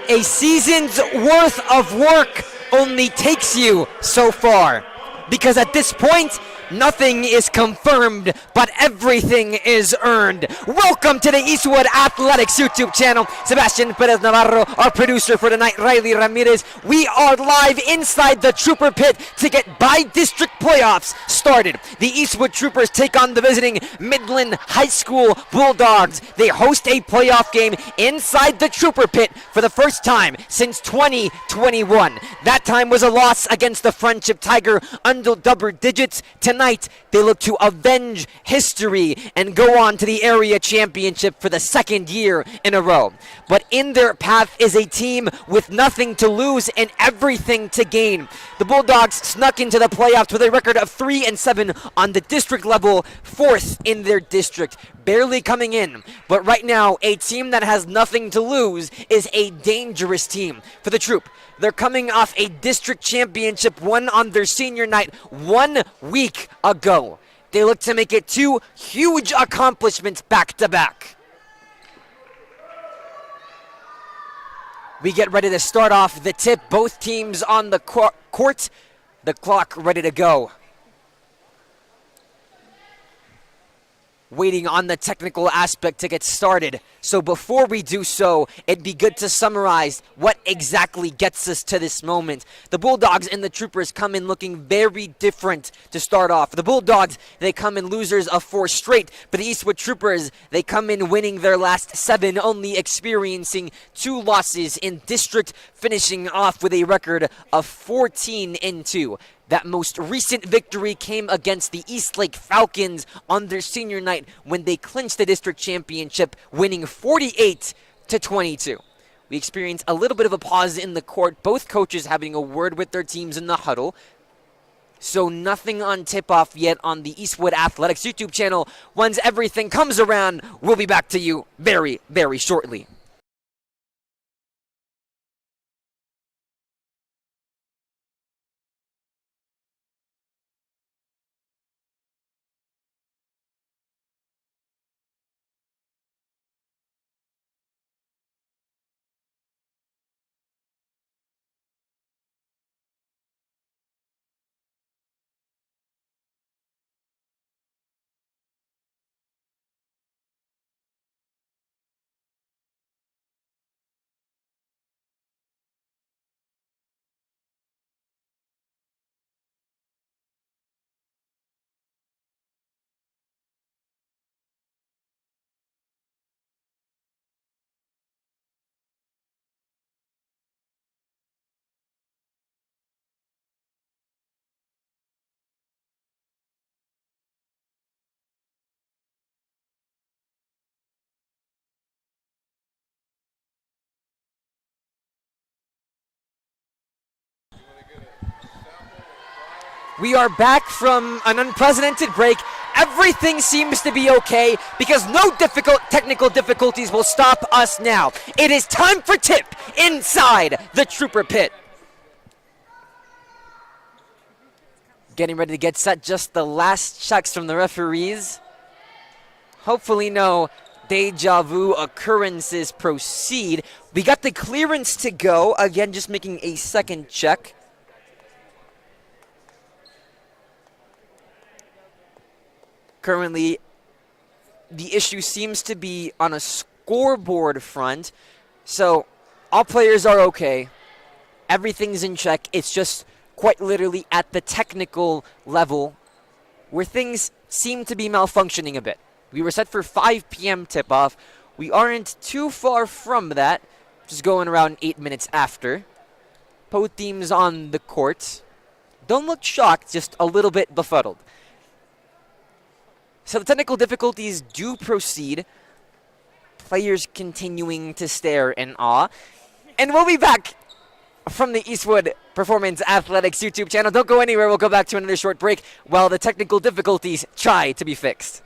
A season's worth of work only takes you so far. Because at this point, nothing is confirmed, but everything is earned. Welcome to the Eastwood Athletics YouTube channel. Sebastian Perez Navarro, our producer for tonight, Riley Ramirez. We are live inside the Trooper Pit to get by-district playoffs started. The Eastwood Troopers take on the visiting Midland High School Bulldogs. They host a playoff game inside the Trooper Pit for the first time since 2021. That time was a loss against the Friendship Tiger under double digits. Tonight, they look to avenge history and go on to the area championship for the second year in a row. But in their path is a team with nothing to lose and everything to gain. The Bulldogs snuck into the playoffs with a record of 3-7 on the district level, fourth in their district, barely coming in. But right now, a team that has nothing to lose is a dangerous team for the Troop. They're coming off a district championship won on their senior night 1 week ago. They look to make it two huge accomplishments back to back. We get ready to start off the tip. Both teams on the court. The clock ready to go. Waiting on the technical aspect to get started. So before we do so, it'd be good to summarize what exactly gets us to this moment. The Bulldogs and the Troopers come in looking very different to start off. The Bulldogs, they come in losers of 4 straight, but the Eastwood Troopers, they come in winning their last 7, only experiencing 2 losses in district, finishing off with a record of 14-2. That most recent victory came against the Eastlake Falcons on their senior night when they clinched the district championship, winning 48-22. We experienced a little bit of a pause in the court, both coaches having a word with their teams in the huddle. So nothing on tip-off yet on the Eastwood Athletics YouTube channel. Once everything comes around, we'll be back to you very, very shortly. We are back from an unprecedented break. Everything seems to be okay because no technical difficulties will stop us now. It is time for tip inside the Trooper Pit. Getting ready to get set, just the last checks from the referees. Hopefully no deja vu occurrences proceed. We got the clearance to go. Again, just making a second check. Currently, the issue seems to be on a scoreboard front. So, all players are okay. Everything's in check. It's just quite literally at the technical level where things seem to be malfunctioning a bit. We were set for 5 p.m. tip-off. We aren't too far from that. Just going around 8 minutes after. Both teams on the court. Don't look shocked, just a little bit befuddled. So the technical difficulties do proceed. Players continuing to stare in awe. And we'll be back from the Eastwood Performance Athletics YouTube channel. Don't go anywhere. We'll go back to another short break while the technical difficulties try to be fixed.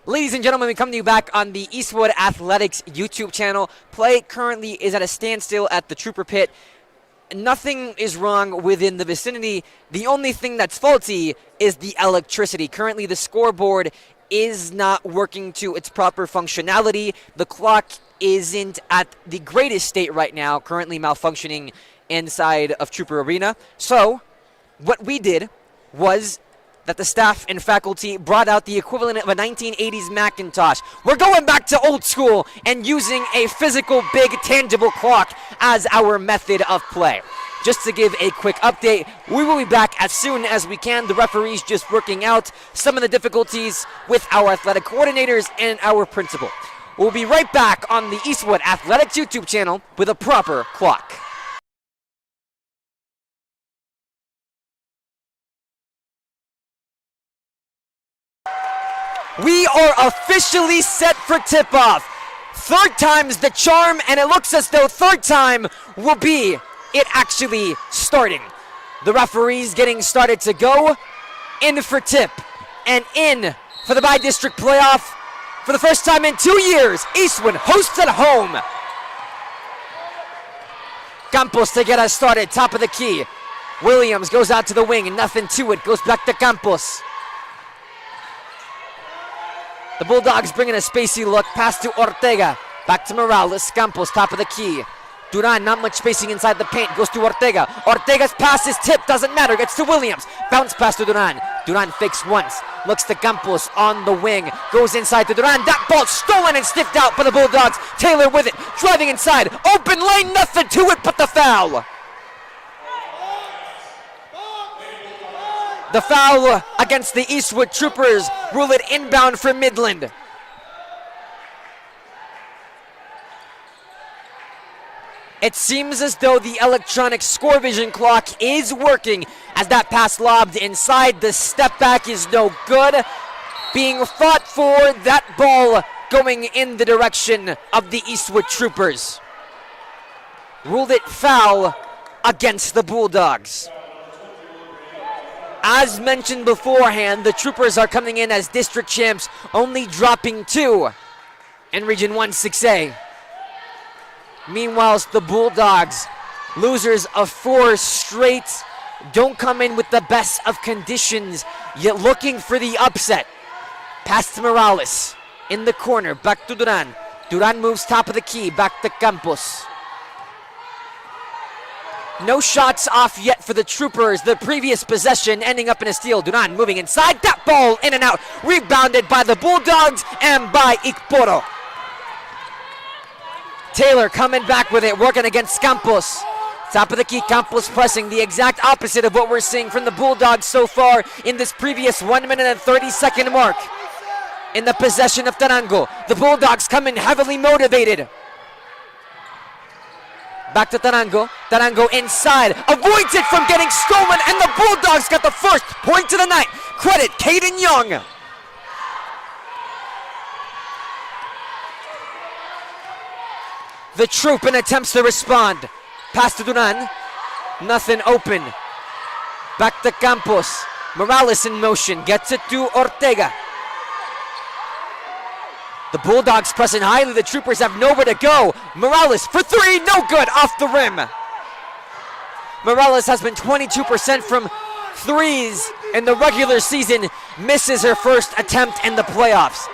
Ladies and gentlemen, we come to you back on the Eastwood Athletics YouTube channel. Play currently is at a standstill at the Trooper Pit. Nothing is wrong within the vicinity. The only thing that's faulty is the electricity. Currently, the scoreboard is not working to its proper functionality. The clock isn't at the greatest state right now, currently malfunctioning inside of Trooper Arena. So, what we did was that the staff and faculty brought out the equivalent of a 1980s Macintosh. We're going back to old school and using a physical, big, tangible clock as our method of play. Just to give a quick update, we will be back as soon as we can. The referee's just working out some of the difficulties with our athletic coordinators and our principal. We'll be right back on the Eastwood Athletics YouTube channel with a proper clock. We are officially set for tip-off. Third time's the charm, and it looks as though third time will be it actually starting. The referee's getting started to go. In for tip, and in for the by-district playoff. For the first time in 2 years, Eastwood hosts at home. Campos to get us started, top of the key. Williams goes out to the wing, and nothing to it. Goes back to Campos. The Bulldogs bringing a spacey look. Pass to Ortega. Back to Morales. Campos, top of the key. Duran, not much spacing inside the paint. Goes to Ortega. Ortega's pass is tipped. Doesn't matter. Gets to Williams. Bounce pass to Duran. Duran fakes once. Looks to Campos on the wing. Goes inside to Duran. That ball stolen and sniffed out by the Bulldogs. Taylor with it. Driving inside. Open lane. Nothing to it but the foul. The foul against the Eastwood Troopers. Rule it inbound for Midland. It seems as though the electronic score vision clock is working as that pass lobbed inside. The step back is no good. Being fought for, that ball going in the direction of the Eastwood Troopers. Ruled it foul against the Bulldogs. As mentioned beforehand, the Troopers are coming in as district champs, only dropping 2 in Region 1 6A. Meanwhile, the Bulldogs, losers of 4 straight, don't come in with the best of conditions, yet looking for the upset. Pass to Morales, in the corner, back to Duran. Duran moves top of the key, back to Campos. No shots off yet for the Troopers. The previous possession ending up in a steal. Duran moving inside. That ball in and out. Rebounded by the Bulldogs and by Ikporo. Taylor coming back with it, working against Campos. Top of the key, Campos pressing, the exact opposite of what we're seeing from the Bulldogs so far in this previous 1 minute and 30-second mark. In the possession of Tarango. The Bulldogs come in heavily motivated. Back to Tarango. Tarango inside. Avoids it from getting stolen, and the Bulldogs got the first point of the night. Credit Caden Young. The Troop in attempts to respond. Pass to Duran. Nothing open. Back to Campos. Morales in motion. Gets it to Ortega. The Bulldogs pressing highly. The Troopers have nowhere to go. Morales for 3. No good. Off the rim. Morales has been 22% from threes in the regular season. Misses her first attempt in the playoffs.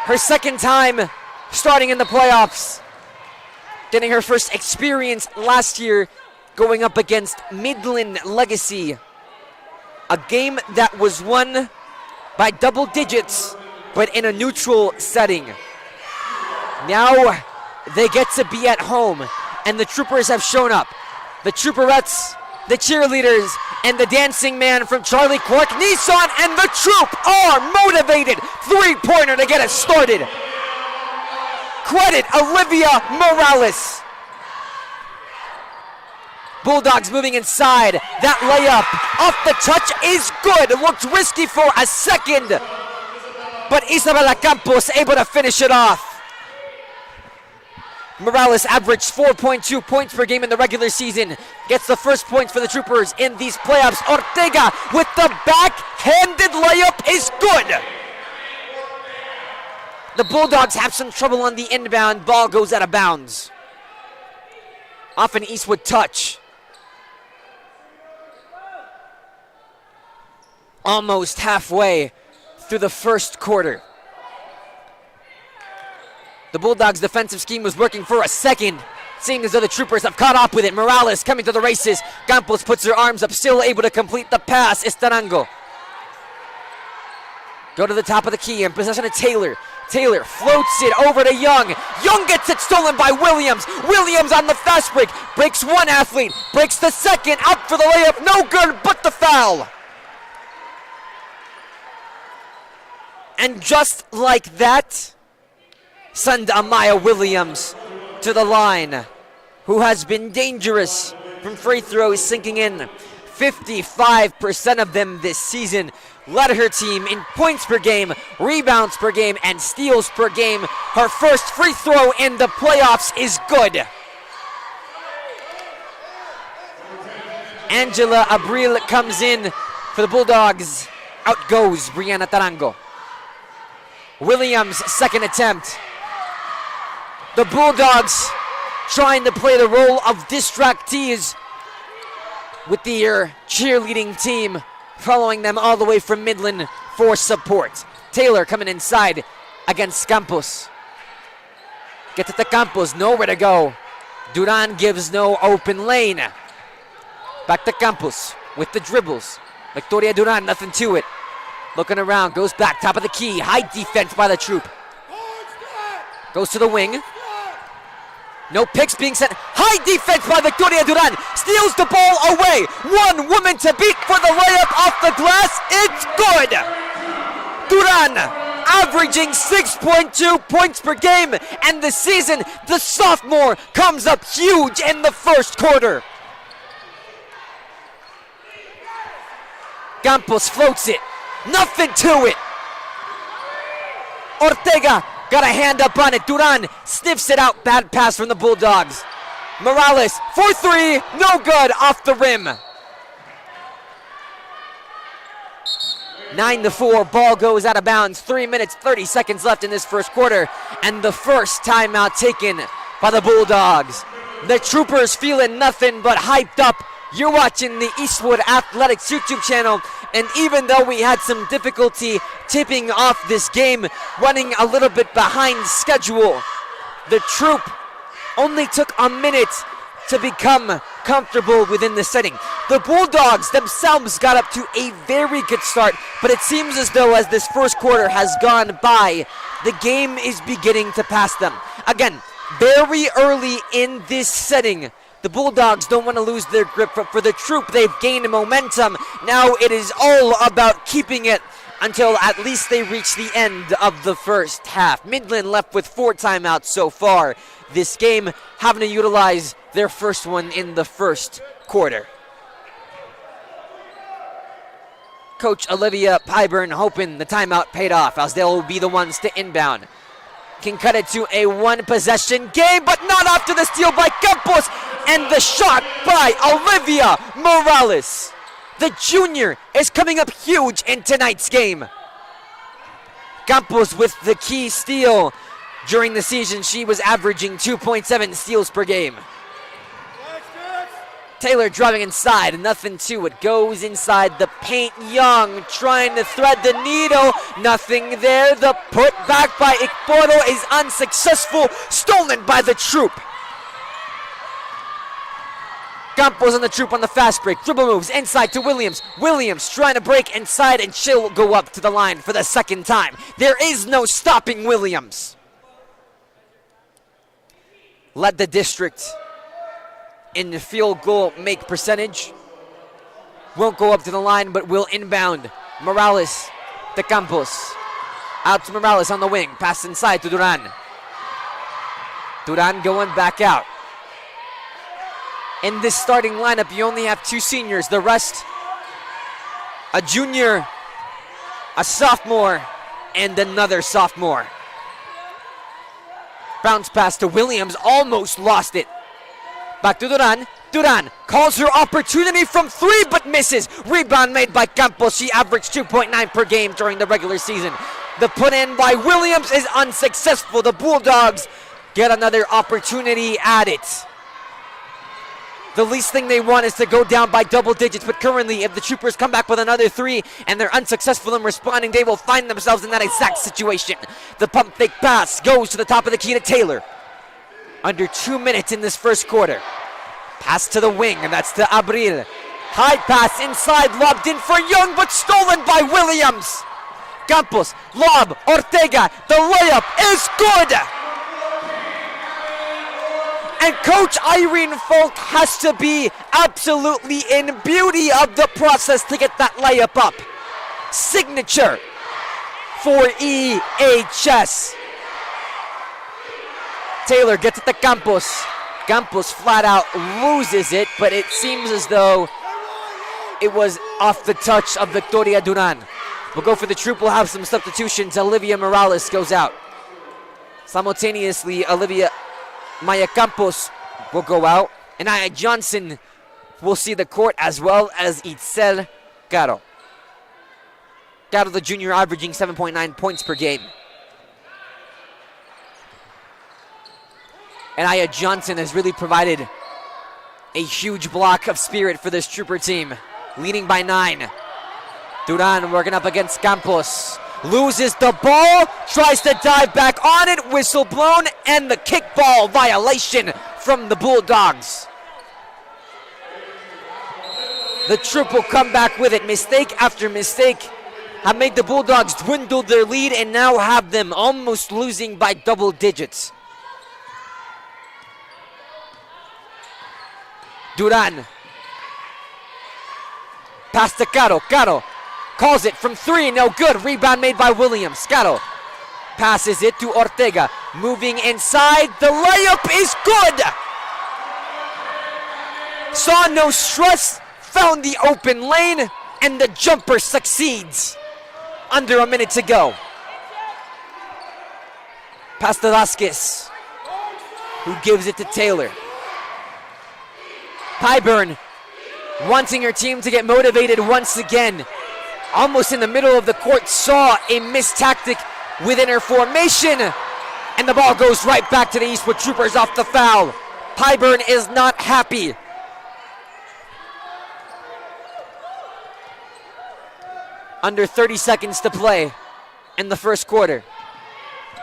Her second time starting in the playoffs. Getting her first experience last year going up against Midland Legacy. A game that was won by double digits, but in a neutral setting. Now they get to be at home, and the Troopers have shown up. The Trooperettes, the cheerleaders, and the dancing man from Charlie Clark Nissan and the Troop are motivated. 3-pointer to get us started. Credit Olivia Morales. Bulldogs moving inside. That layup off the touch is good. It looked risky for a second, but Isabela Campos able to finish it off. Morales averaged 4.2 points per game in the regular season. Gets the first points for the Troopers in these playoffs. Ortega with the backhanded layup is good. The Bulldogs have some trouble on the inbound. Ball goes out of bounds. Off an Eastwood touch. Almost halfway through the first quarter. The Bulldogs' defensive scheme was working for a second. Seeing as though the Troopers have caught up with it. Morales coming to the races. Campos puts her arms up, still able to complete the pass. Estarango. Go to the top of the key in possession of Taylor. Taylor floats it over to Young. Young gets it stolen by Williams. Williams on the fast break. Breaks one athlete. Breaks the second. Out for the layup. No good, but the foul. And just like that, send Amaya Williams to the line, who has been dangerous from free throws sinking in. 55% of them this season. Led her team in points per game, rebounds per game, and steals per game. Her first free throw in the playoffs is good. Angela Abril comes in for the Bulldogs. Out goes Brianna Tarango. Williams' second attempt. The Bulldogs trying to play the role of distractees with their cheerleading team following them all the way from Midland for support. Taylor coming inside against Campos. Gets it to Campos, nowhere to go. Duran gives no open lane. Back to Campos with the dribbles. Victoria Duran, nothing to it. Looking around, goes back, top of the key. High defense by the Troop. Goes to the wing. No picks being sent. High defense by Victoria Duran. Steals the ball away. One woman to beat for the layup off the glass. It's good. Duran averaging 6.2 points per game. And this season, the sophomore comes up huge in the first quarter. Campos floats it. Nothing to it. Ortega got a hand up on it. Duran sniffs it out. Bad pass from the Bulldogs. Morales for three. No good. Off the rim. 9-4. Ball goes out of bounds. 3 minutes, 30 seconds left in this first quarter. And the first timeout taken by the Bulldogs. The Troopers feeling nothing but hyped up. You're watching the Eastwood Athletics YouTube channel, and even though we had some difficulty tipping off this game, running a little bit behind schedule, the Troop only took a minute to become comfortable within the setting. The Bulldogs themselves got up to a very good start, but it seems as though as this first quarter has gone by, the game is beginning to pass them. Again, very early in this setting, the Bulldogs don't want to lose their grip, but for the Troop, they've gained momentum. Now it is all about keeping it until at least they reach the end of the first half. Midland left with 4 timeouts so far this game, having to utilize their first one in the first quarter. Coach Olivia Pyburn hoping the timeout paid off, as they'll be the ones to inbound. Can cut it to a one-possession game, but not after the steal by Campos, and the shot by Olivia Morales. The junior is coming up huge in tonight's game. Campos with the key steal. During the season, she was averaging 2.7 steals per game. Taylor driving inside, nothing to it. Goes inside the paint. Young trying to thread the needle. Nothing there. The put back by Ikporo is unsuccessful. Stolen by the Troop. Campos on the Troop on the fast break. Dribble moves inside to Williams. Williams trying to break inside, and she'll go up to the line for the second time. There is no stopping Williams. Led the district in the field goal make percentage. Won't go up to the line, but will inbound. Morales to Campos. Out to Morales on the wing. Pass inside to Duran. Duran going back out. In this starting lineup, you only have 2 seniors. The rest, a junior, a sophomore, and another sophomore. Bounce pass to Williams. Almost lost it. Back to Duran. Duran calls her opportunity from 3 but misses. Rebound made by Campos. She averaged 2.9 per game during the regular season. The put in by Williams is unsuccessful. The Bulldogs get another opportunity at it. The least thing they want is to go down by double digits, but currently if the Troopers come back with another 3 and they're unsuccessful in responding, they will find themselves in that exact situation. The pump fake pass goes to the top of the key to Taylor. Under 2 minutes in this first quarter. Pass to the wing, and that's to Abril. High pass inside, lobbed in for Young, but stolen by Williams. Campos, lob, Ortega, the layup is good! And Coach Irene Falk has to be absolutely in beauty of the process to get that layup up. Signature for EHS. Taylor gets it to Campos. Campos flat out loses it, but it seems as though it was off the touch of Victoria Duran. We'll go for the Troop. We'll have some substitutions. Olivia Morales goes out. Simultaneously, Maya Campos will go out. And Aya Johnson will see the court, as well as Itzel Caro. Caro, the junior, averaging 7.9 points per game. And Aya Johnson has really provided a huge block of spirit for this Trooper team. Leading by 9. Duran working up against Campos. Loses the ball, tries to dive back on it, whistle blown, and the kickball violation from the Bulldogs. The Troop will come back with it. Mistake after mistake have made the Bulldogs dwindle their lead and now have them almost losing by double digits. Duran. Pass to Caro. Caro calls it from 3. No good. Rebound made by Williams. Caro passes it to Ortega. Moving inside. The layup is good. Saw no stress. Found the open lane. And the jumper succeeds. Under a minute to go. Pass to Vasquez, who gives it to Taylor. Pyburn wanting her team to get motivated once again. Almost in the middle of the court, saw a missed tactic within her formation. And the ball goes right back to the Eastwood Troopers off the foul. Pyburn is not happy. Under 30 seconds to play in the first quarter.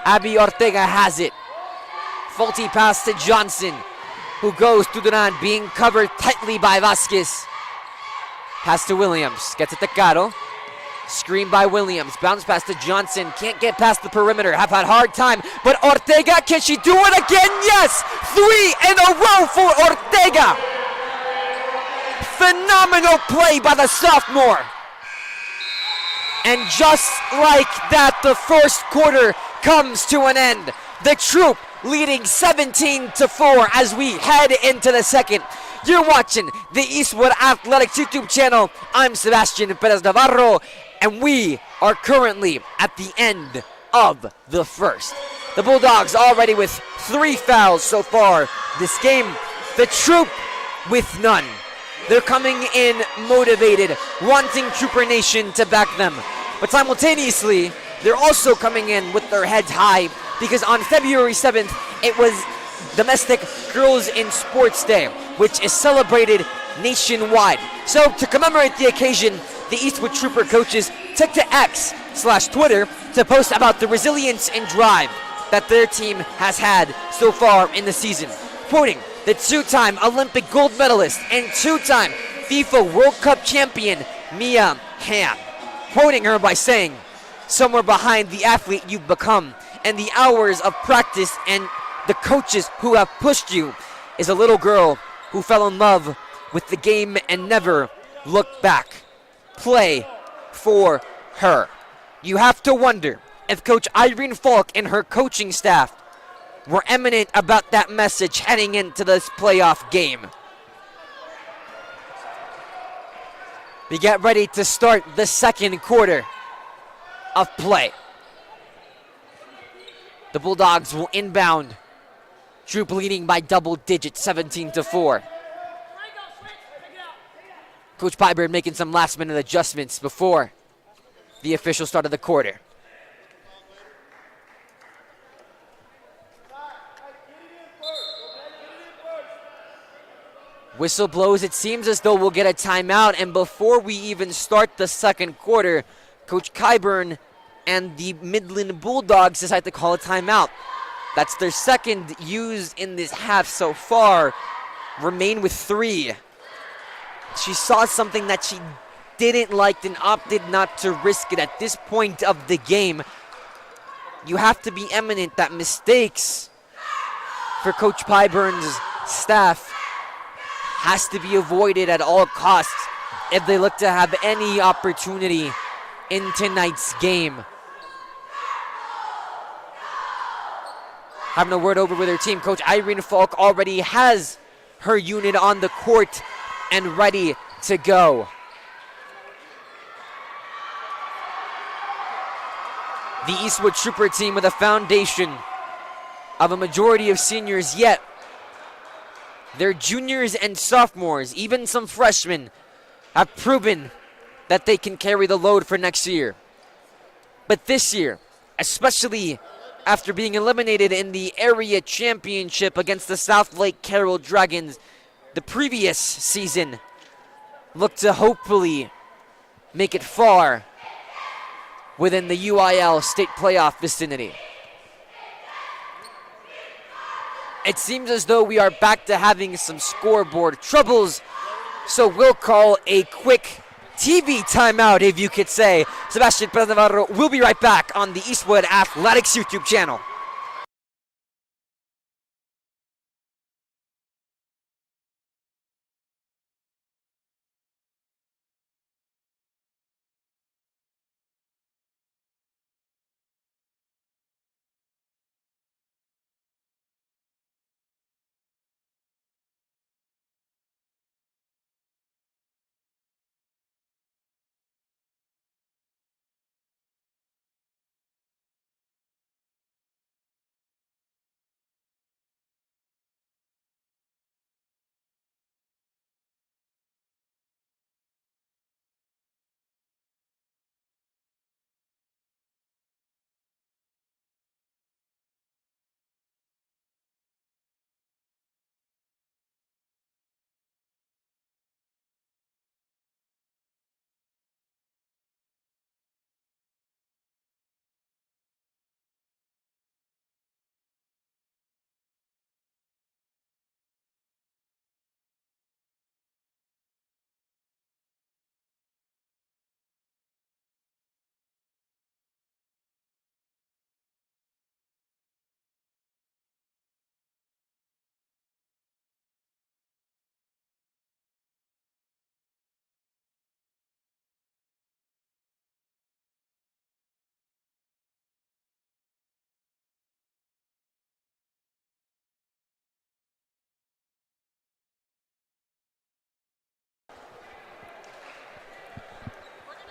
Abby Ortega has it. Faulty pass to Johnson, who goes to Duran, being covered tightly by Vasquez. Pass to Williams, gets it to Caro. Screen by Williams, bounce pass to Johnson, can't get past the perimeter, have had hard time, but Ortega, can she do it again? Yes! 3 in a row for Ortega! Phenomenal play by the sophomore. And just like that, the first quarter comes to an end. The Troop leading 17-4 as we head into the second. You're watching the Eastwood Athletics YouTube channel. I'm Sebastian Perez Navarro, and we are currently at the end of the first. The Bulldogs already with 3 fouls so far this game. The Troop with none. They're coming in motivated, wanting Trooper Nation to back them. But simultaneously, they're also coming in with their heads high because on February 7th, it was Domestic Girls in Sports Day, which is celebrated nationwide. So to commemorate the occasion, the Eastwood Trooper coaches took to X/Twitter to post about the resilience and drive that their team has had so far in the season. Quoting the 2-time Olympic gold medalist and 2-time FIFA World Cup champion, Mia Hamm. Quoting her by saying, "Somewhere behind the athlete you've become and the hours of practice and the coaches who have pushed you is a little girl who fell in love with the game and never looked back. Play for her." You have to wonder if Coach Irene Falk and her coaching staff were eminent about that message heading into this playoff game. We get ready to start the second quarter of play. The Bulldogs will inbound. Troop leading by double digits, 17-4. Coach Pyburn making some last-minute adjustments before the official start of the quarter. Whistle blows. It seems as though we'll get a timeout. And before we even start the second quarter, Coach Kyburn and the Midland Bulldogs decide to call a timeout. That's their second used in this half so far. Remain with 3. She saw something that she didn't like and opted not to risk it at this point of the game. You have to be eminent that mistakes for Coach Pyburn's staff has to be avoided at all costs if they look to have any opportunity in tonight's game. Having a word over with her team, Coach Irene Falk already has her unit on the court and ready to go. The Eastwood Trooper team with a foundation of a majority of seniors, yet their juniors and sophomores, even some freshmen, have proven that they can carry the load for next year. But this year, especially after being eliminated in the area championship against the South Lake Carroll Dragons the previous season, look to hopefully make it far within the UIL state playoff vicinity. It seems as though we are back to having some scoreboard troubles, so we'll call a quick TV timeout, if you could say. Sebastian Perez Navarro will be right back on the Eastwood Athletics YouTube channel.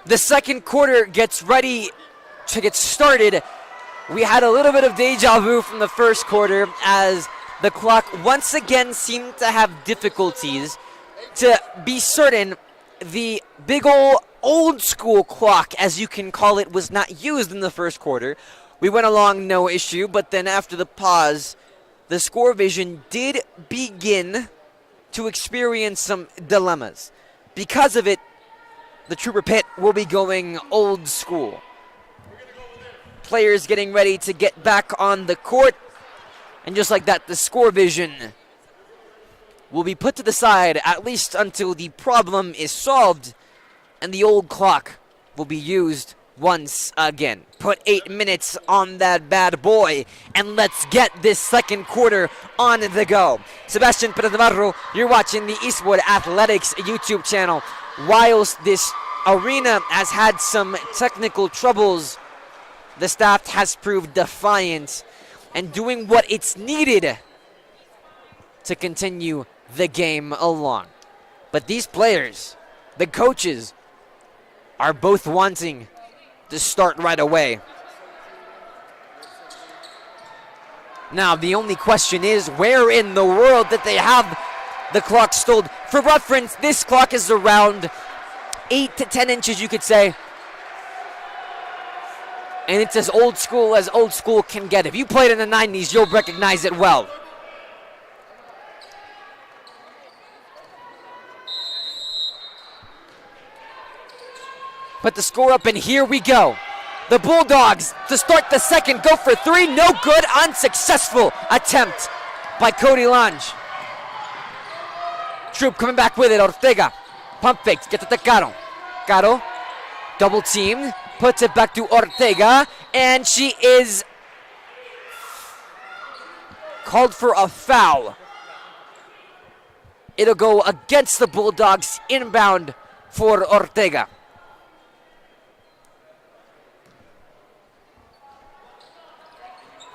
The second quarter gets ready to get started. We had a little bit of deja vu from the first quarter as the clock once again seemed to have difficulties. To be certain, the big old school clock, as you can call it, was not used in the first quarter. We went along no issue, but then after the pause, the score vision did begin to experience some dilemmas. Because of it, the Trooper Pit will be going old school. Players getting ready to get back on the court. And just like that, the score vision will be put to the side, at least until the problem is solved. And the old clock will be used once again. Put 8 minutes on that bad boy. And let's get this second quarter on the go. Sebastian Perez Navarro, you're watching the Eastwood Athletics YouTube channel. Whilst this arena has had some technical troubles, the staff has proved defiant and doing what it's needed to continue the game along. But these players, the coaches, are both wanting to start right away. Now, the only question is, where in the world did they have the clock stalled? For reference, this clock is around 8 to 10 inches, you could say. And it's as old school can get. If you played in the 90s, you'll recognize it well. put the score up, and here we go. The Bulldogs to start the second go for three. No good. Unsuccessful attempt by Cody Lange. Troop coming back with it. Ortega. Pump fakes. Gets it to Caro. Caro. Double teamed. Puts it back to Ortega. And she is called for a foul. It'll go against the Bulldogs. Inbound for Ortega.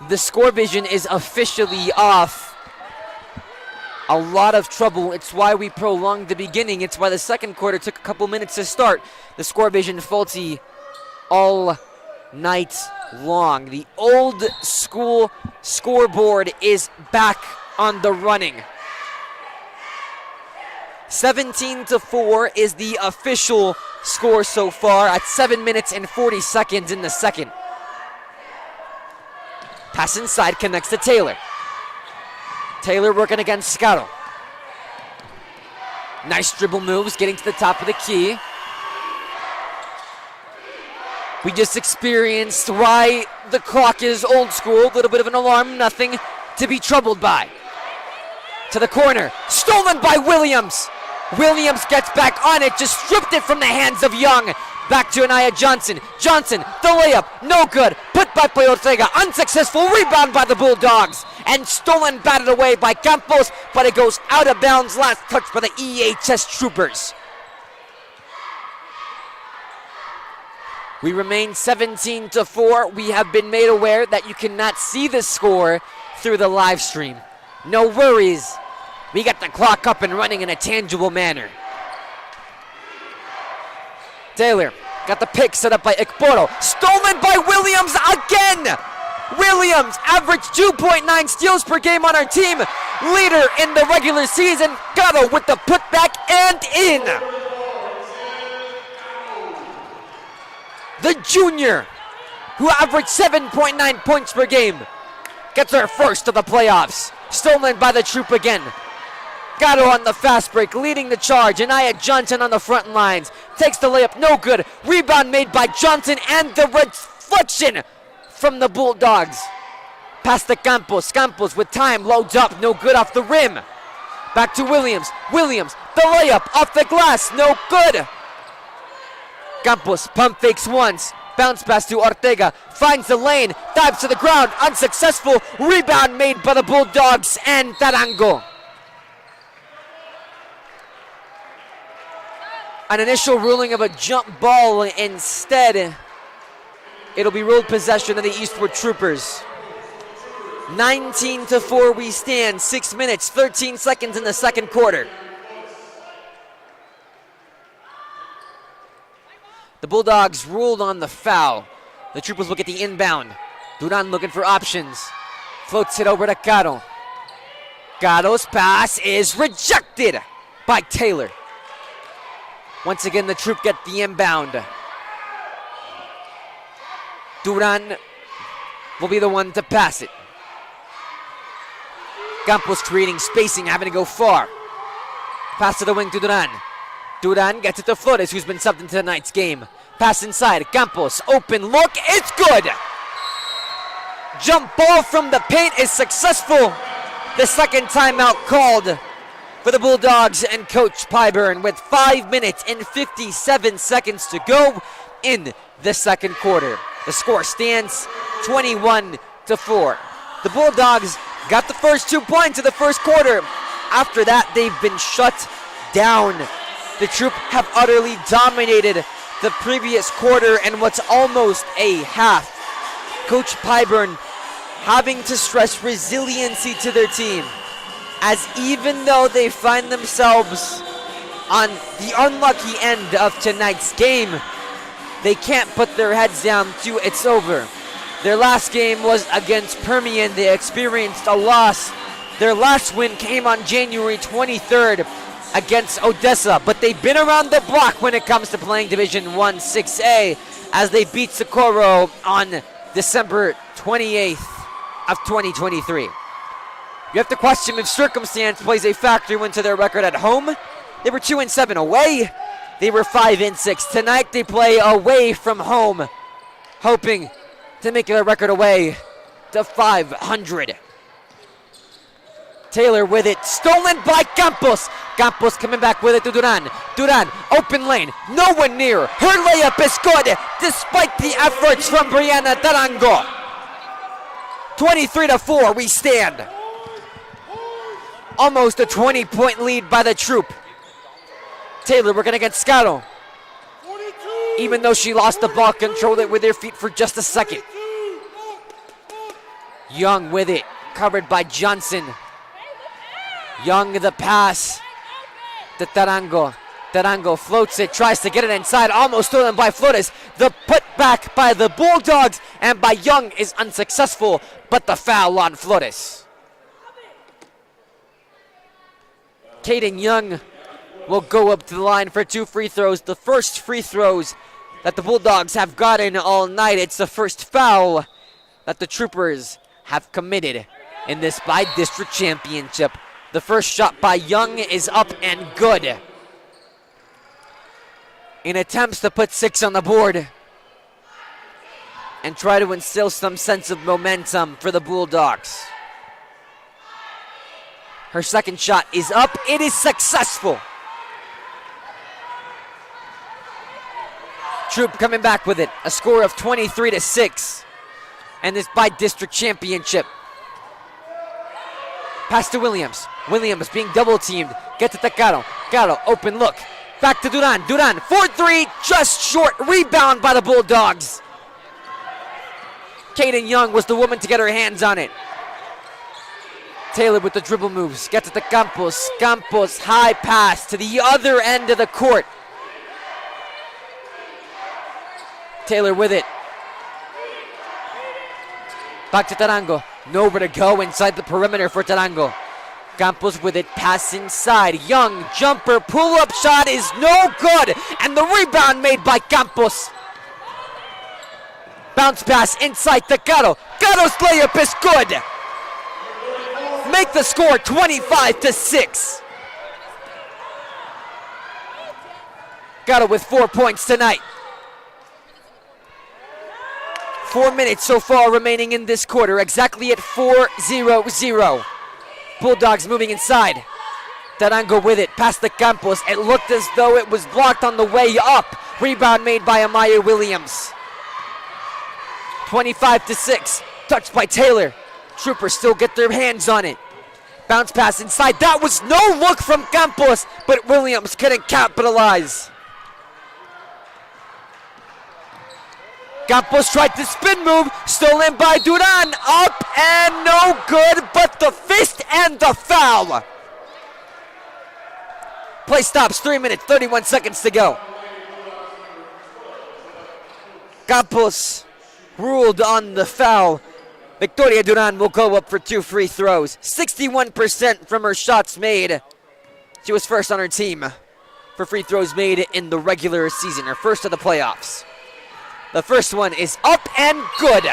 The score vision is officially off. A lot of trouble. It's why we prolonged the beginning. It's why the second quarter took a couple minutes to start. The score vision faulty all night long. The old school scoreboard is back on the running. 17-4 is the official score so far at 7 minutes and 40 seconds in the second. Pass inside, connects to Taylor. Taylor working against Caro. Nice dribble moves, getting to the top of the key. We just experienced why the clock is old school. A little bit of an alarm, nothing to be troubled by. To the corner, stolen by Williams. Williams gets back on it, just stripped it from the hands of Young. Back to Anaya Johnson. Johnson, the layup, no good. Put back by Ortega, unsuccessful. Rebound by the Bulldogs. And stolen, batted away by Campos, but it goes out of bounds. Last touch by the EHS Troopers. We remain 17-4. We have been made aware that you cannot see the score through the live stream. No worries. We got the clock up and running in a tangible manner. Taylor got the pick set up by Ekporo. Stolen by Williams again! Williams averaged 2.9 steals per game on our team. Leader in the regular season. Gatto with the putback and in. The junior, who averaged 7.9 points per game, gets her first of the playoffs. Stolen by the Troop again. Gatto on the fast break, leading the charge. Anaya Johnson on the front lines. Takes the layup, no good. Rebound made by Johnson, and the reflection from the Bulldogs. Pass to Campos. Campos with time, loads up, no good off the rim. Back to Williams. Williams, the layup off the glass, no good. Campos pump fakes once. Bounce pass to Ortega. Finds the lane, dives to the ground, unsuccessful. Rebound made by the Bulldogs and Tarango. An initial ruling of a jump ball. Instead, it'll be ruled possession of the Eastwood Troopers. 19-4 we stand. 6 minutes, 13 seconds in the second quarter. The Bulldogs ruled on the foul. The Troopers will get the inbound. Duran looking for options. Floats it over to Caro. Caro's pass is rejected by Taylor. Once again, the Troop get the inbound. Duran will be the one to pass it. Campos creating spacing, having to go far. Pass to the wing to Duran. Duran gets it to Flores, who's been subbed into tonight's game. Pass inside. Campos, open look, it's good. Jump ball from the paint is successful. The second timeout called for the Bulldogs and Coach Pyburn with 5 minutes and 57 seconds to go in the second quarter. The score stands 21-4. The Bulldogs got the first 2 points of the first quarter. After that, they've been shut down. The Troop have utterly dominated the previous quarter and what's almost a half. Coach Pyburn having to stress resiliency to their team, as even though they find themselves on the unlucky end of tonight's game, they can't put their heads down to it's over. Their last game was against Permian. They experienced a loss. Their last win came on January 23rd against Odessa, but they've been around the block when it comes to playing Division 1 6A as they beat Socorro on December 28th of 2023. You have to question if circumstance plays a factor into their record at home. They were 2-7 away. they were 5-6. Tonight they play away from home, hoping to make their record away to 500. Taylor with it, stolen by Campos. Campos coming back with it to Duran. Duran, open lane, no one near. Her layup is good, despite the efforts from Brianna Tarango. 23-4, we stand. Almost a 20-point lead by the troop. Taylor working against Scaro. Even though she lost the ball, controlled it with her feet for just a second. Young with it, covered by Johnson. Young the pass to Tarango. Tarango floats it, tries to get it inside, almost stolen by Flores. The putback by the Bulldogs and by Young is unsuccessful, but the foul on Flores. Kaden Young will go up to the line for 2 free throws. The first free throws that the Bulldogs have gotten all night. It's the first foul that the Troopers have committed in this by-district championship. The first shot by Young is up and good. In attempts to put 6 on the board and try to instill some sense of momentum for the Bulldogs. Her second shot is up. It is successful. Troop coming back with it. A score of 23-6. And this by-district championship. Pass to Williams. Williams being double-teamed. Get to Caro. Caro, open look. Back to Duran. Duran, 4-3, just short. Rebound by the Bulldogs. Kaden Young was the woman to get her hands on it. Taylor with the dribble moves. Gets it to Campos. Campos, high pass to the other end of the court. Taylor with it. Back to Tarango. Nowhere to go inside the perimeter for Tarango. Campos with it, pass inside. Young, jumper, pull-up shot is no good. And the rebound made by Campos. Bounce pass inside to Caro. Caro's layup is good. Make the score 25-6. Caro with 4 points tonight. 4 minutes so far remaining in this quarter, exactly at 4-0-0. Bulldogs moving inside. Tarango with it, past the Campos. It looked as though it was blocked on the way up. Rebound made by Amaya Williams. 25-6, touched by Taylor. Troopers still get their hands on it. Bounce pass inside. That was no look from Campos, but Williams couldn't capitalize. Campos tried to spin move, stolen by Duran, up and no good, but the fist and the foul. Play stops, 3 minutes, 31 seconds to go. Campos ruled on the foul. Victoria Duran will go up for 2 free throws. 61% from her shots made. She was first on her team for free throws made in the regular season, her first of the playoffs. The first one is up and good.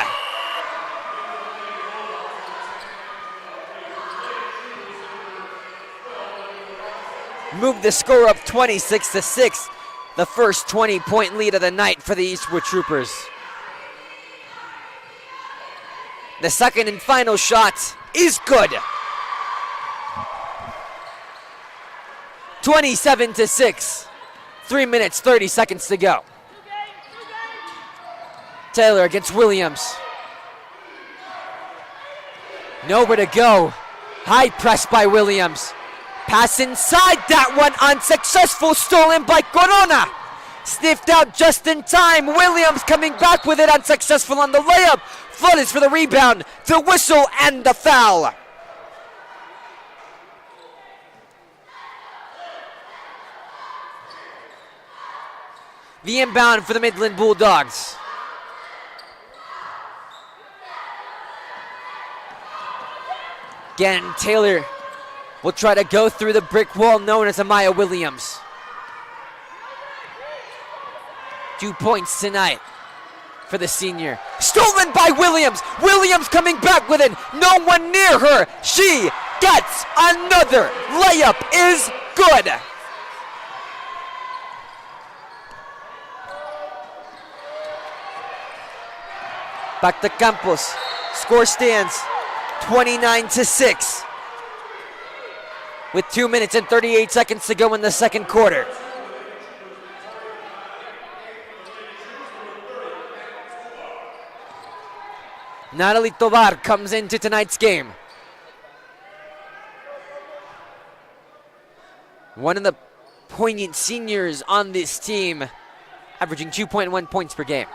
Move the score up 26-6. The first 20-point lead of the night for the Eastwood Troopers. The second and final shot is good. 27-6. 3 minutes, 30 seconds to go. Taylor against Williams. Nowhere to go. High press by Williams. Pass inside, that one unsuccessful, stolen by Corona. Sniffed out just in time. Williams coming back with it, unsuccessful on the layup. Flores for the rebound, the whistle and the foul. The inbound for the Midland Bulldogs. Again, Taylor will try to go through the brick wall known as Amaya Williams. 2 points tonight for the senior. Stolen by Williams. Williams coming back with it. No one near her. She gets another. Layup is good. Back to Campos. Score stands 29-6. With 2 minutes and 38 seconds to go in the second quarter. Natalie Tovar comes into tonight's game. One of the poignant seniors on this team, averaging 2.1 points per game.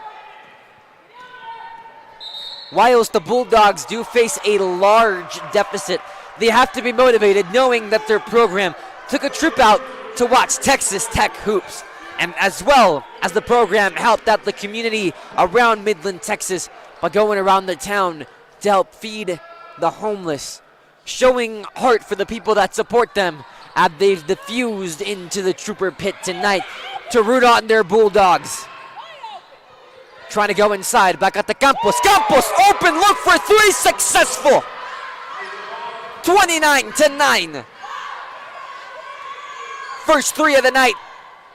Whilst the Bulldogs do face a large deficit, they have to be motivated knowing that their program took a trip out to watch Texas Tech hoops. And as well as the program helped out the community around Midland, Texas by going around the town to help feed the homeless, showing heart for the people that support them as they've diffused into the Trooper pit tonight to root on their Bulldogs. Trying to go inside, back at the Campos. Campos, open, look for three, successful. 29-9. First three of the night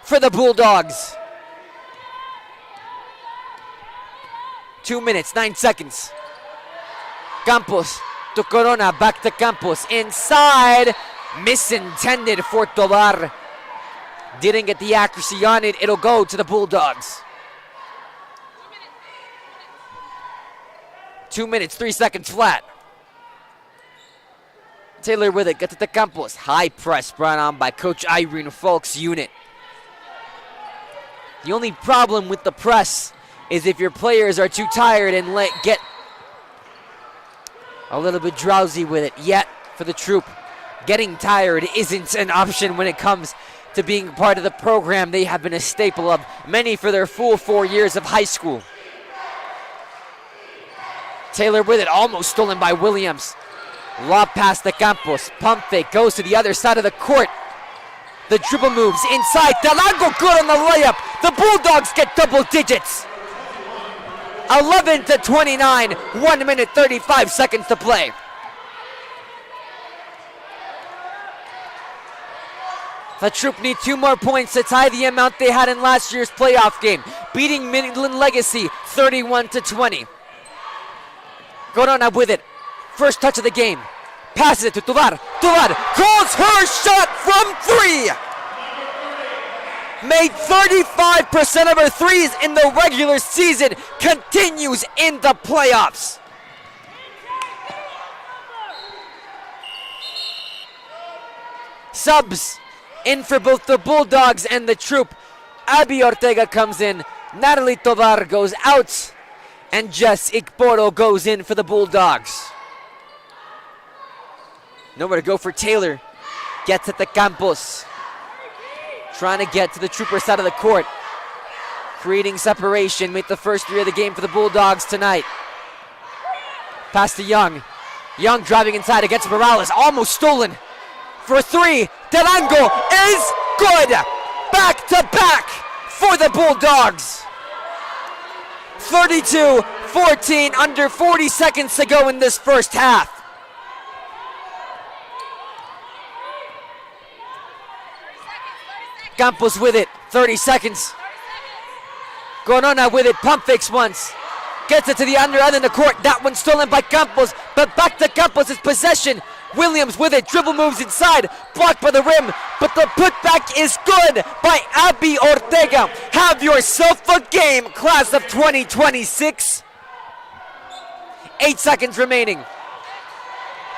for the Bulldogs. 2 minutes, 9 seconds. Campos to Corona, back to Campos. Inside, misintended for Tovar. Didn't get the accuracy on it. It'll go to the Bulldogs. 2 minutes, 3 seconds flat. Taylor with it, gets it to Campos. High press brought on by Coach Irene Falk's unit. The only problem with the press is if your players are too tired and get a little bit drowsy with it. Yet, for the Troop, getting tired isn't an option when it comes to being part of the program they have been a staple of, many for their full 4 years of high school. Taylor with it, almost stolen by Williams. Lob past the Campos, pump fake, goes to the other side of the court. The dribble moves inside, Talago good on the layup. The Bulldogs get double digits. 11-29, 1 minute 35 seconds to play. The Troop need 2 more points to tie the amount they had in last year's playoff game, beating Midland Legacy 31-20. Corona with it. First touch of the game. Passes it to Tovar. Tovar calls her shot from 3. Made 35% of her threes in the regular season. Continues in the playoffs. Subs in for both the Bulldogs and the Troop. Abby Ortega comes in. Natalie Tovar goes out. And Jess Ikporo goes in for the Bulldogs. Nowhere to go for Taylor. Gets at the Campos. Trying to get to the Trooper side of the court. Creating separation. Make the first 3 of the game for the Bulldogs tonight. Pass to Young. Young driving inside against Morales. Almost stolen. For 3. Delango is good. Back to back for the Bulldogs. 32-14, under 40 seconds to go in this first half. Campos with it, 30 seconds. Corona with it, pump fakes once. Gets it to the under end of the court. That one stolen by Campos, but back to Campos' possession. Williams with it, dribble moves inside, blocked by the rim, but the putback is good by Abby Ortega. Have yourself a game, class of 2026. 8 seconds remaining.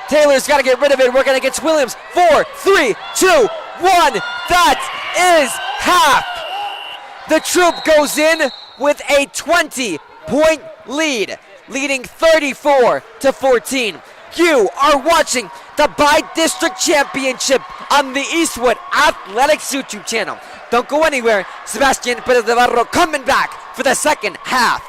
Taylor's got to get rid of it, working against Williams. 4, 3, 2, 1. That is half. The Troop goes in with a 20-point lead, leading 34-14. You are watching the Bi-District Championship on the Eastwood Athletics YouTube channel. Don't go anywhere. Sebastian Perez de Barro coming back for the second half.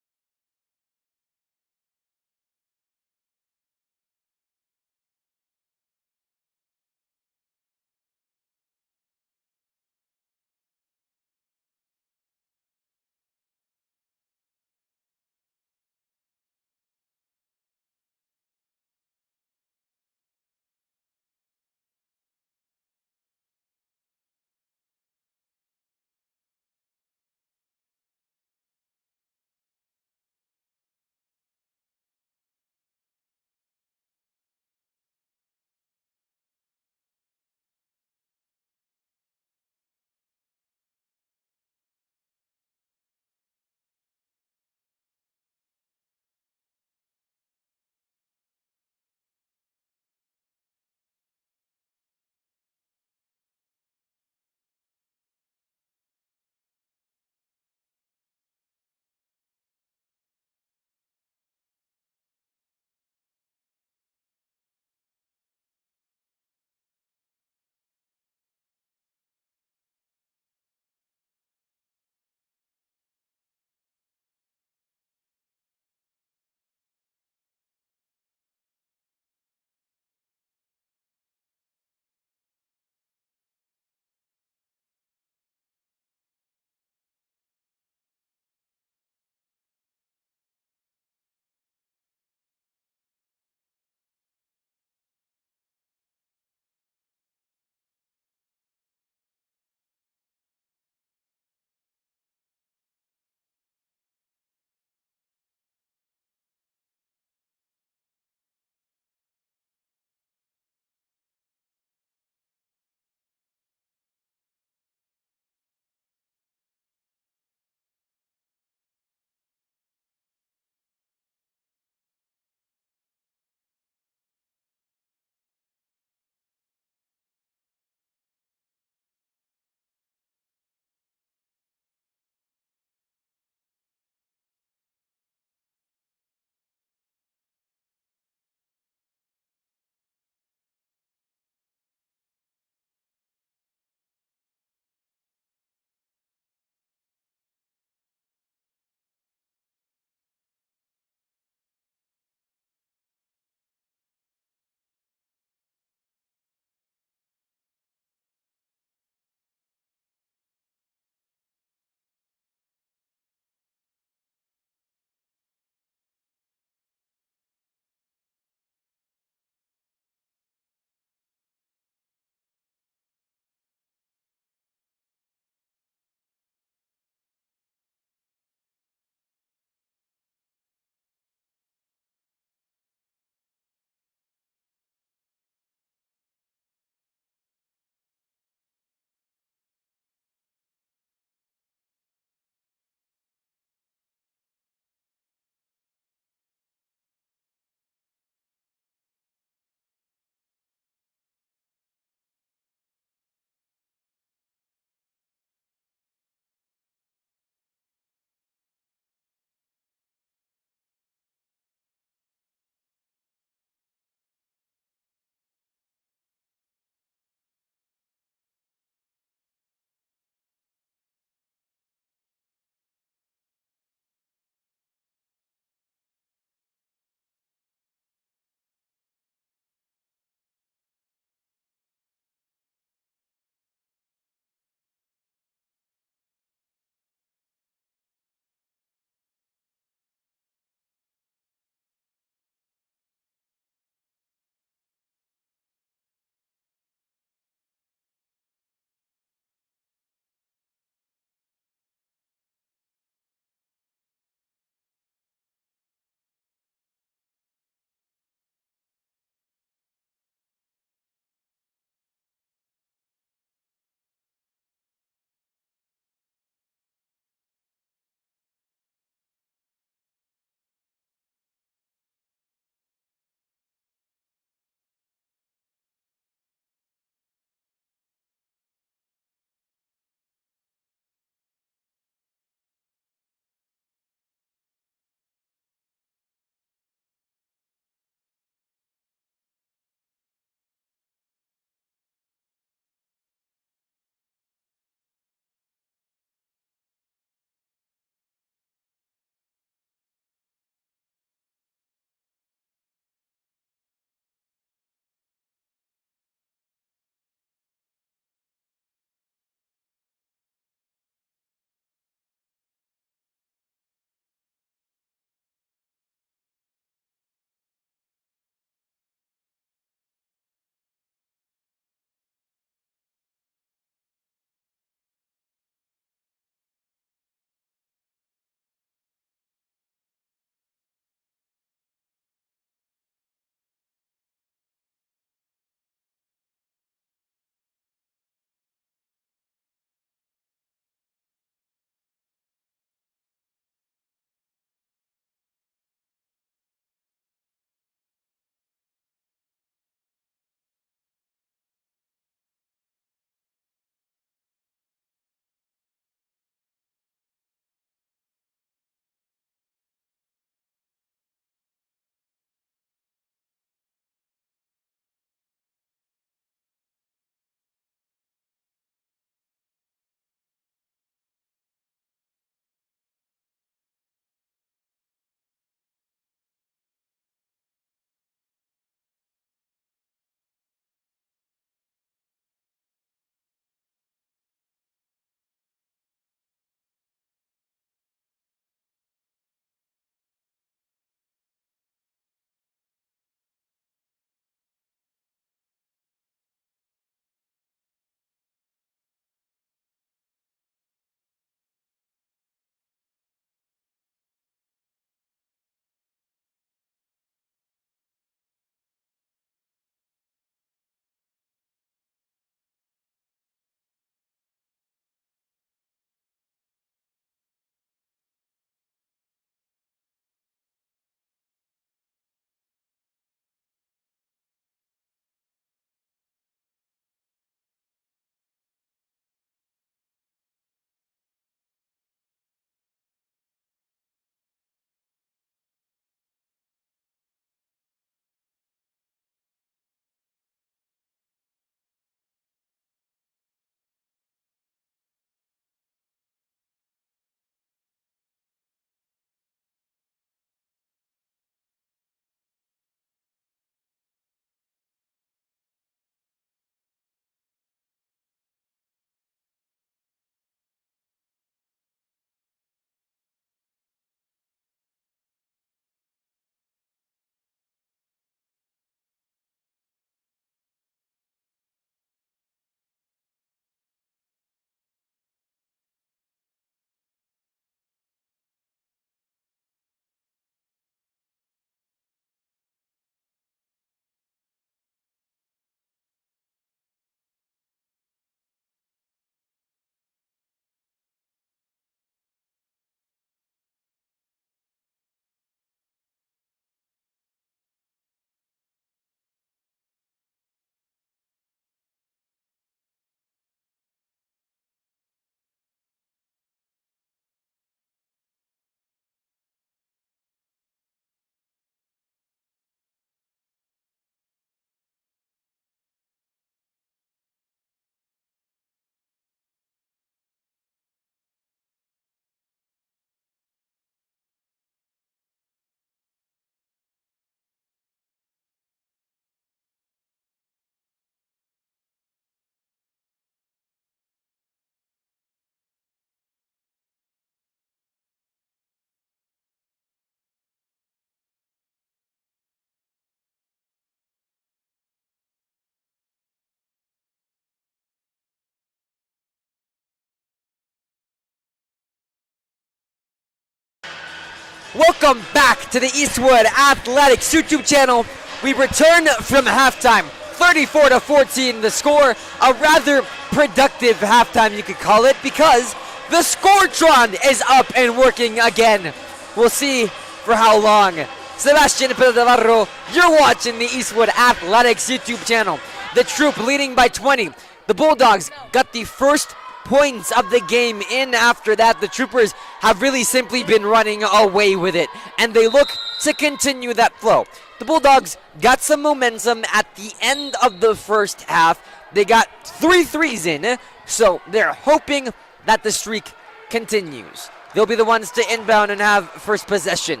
Welcome back to the Eastwood Athletics YouTube channel. We return from halftime, 34-14 the score. A rather productive halftime, you could call it, because the Scoretron is up and working again. We'll see for how long. Sebastian Pedro, you're watching the Eastwood Athletics YouTube channel. The Troop leading by 20. The Bulldogs got the first points of the game in. After that, the Troopers have really simply been running away with it, and they look to continue that flow. The Bulldogs got some momentum at the end of the first half. They got 3 threes in, so they're hoping that the streak continues. They'll be the ones to inbound and have first possession.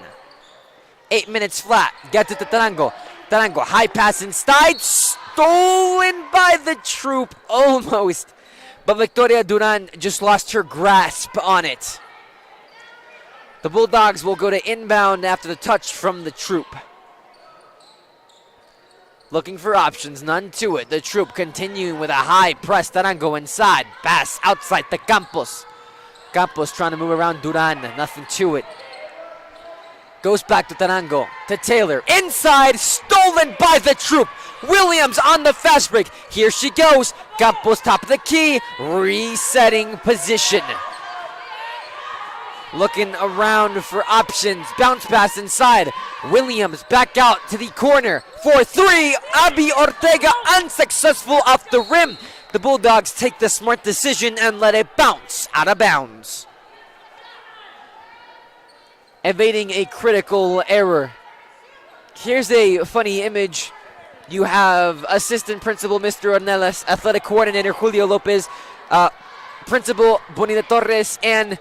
8 minutes flat. Get it to Tarango. Tarango, high pass inside. Stolen by the Troop, almost. But Victoria Duran just lost her grasp on it. The Bulldogs will go to inbound after the touch from the Troop. Looking for options, none to it. The Troop continuing with a high press. Tarango inside. Pass outside to Campos. Campos trying to move around Duran. Nothing to it. Goes back to Tarango. To Taylor. Inside. Stolen by the Troop. Williams on the fast break. Here she goes. Campos top of the key. Resetting position. Looking around for options. Bounce pass inside. Williams back out to the corner. For 3. Abby Ortega unsuccessful off the rim. The Bulldogs take the smart decision and let it bounce out of bounds. Evading a critical error. Here's a funny image. You have Assistant Principal Mr. Ornelas, Athletic Coordinator Julio Lopez, Principal Bonita Torres, and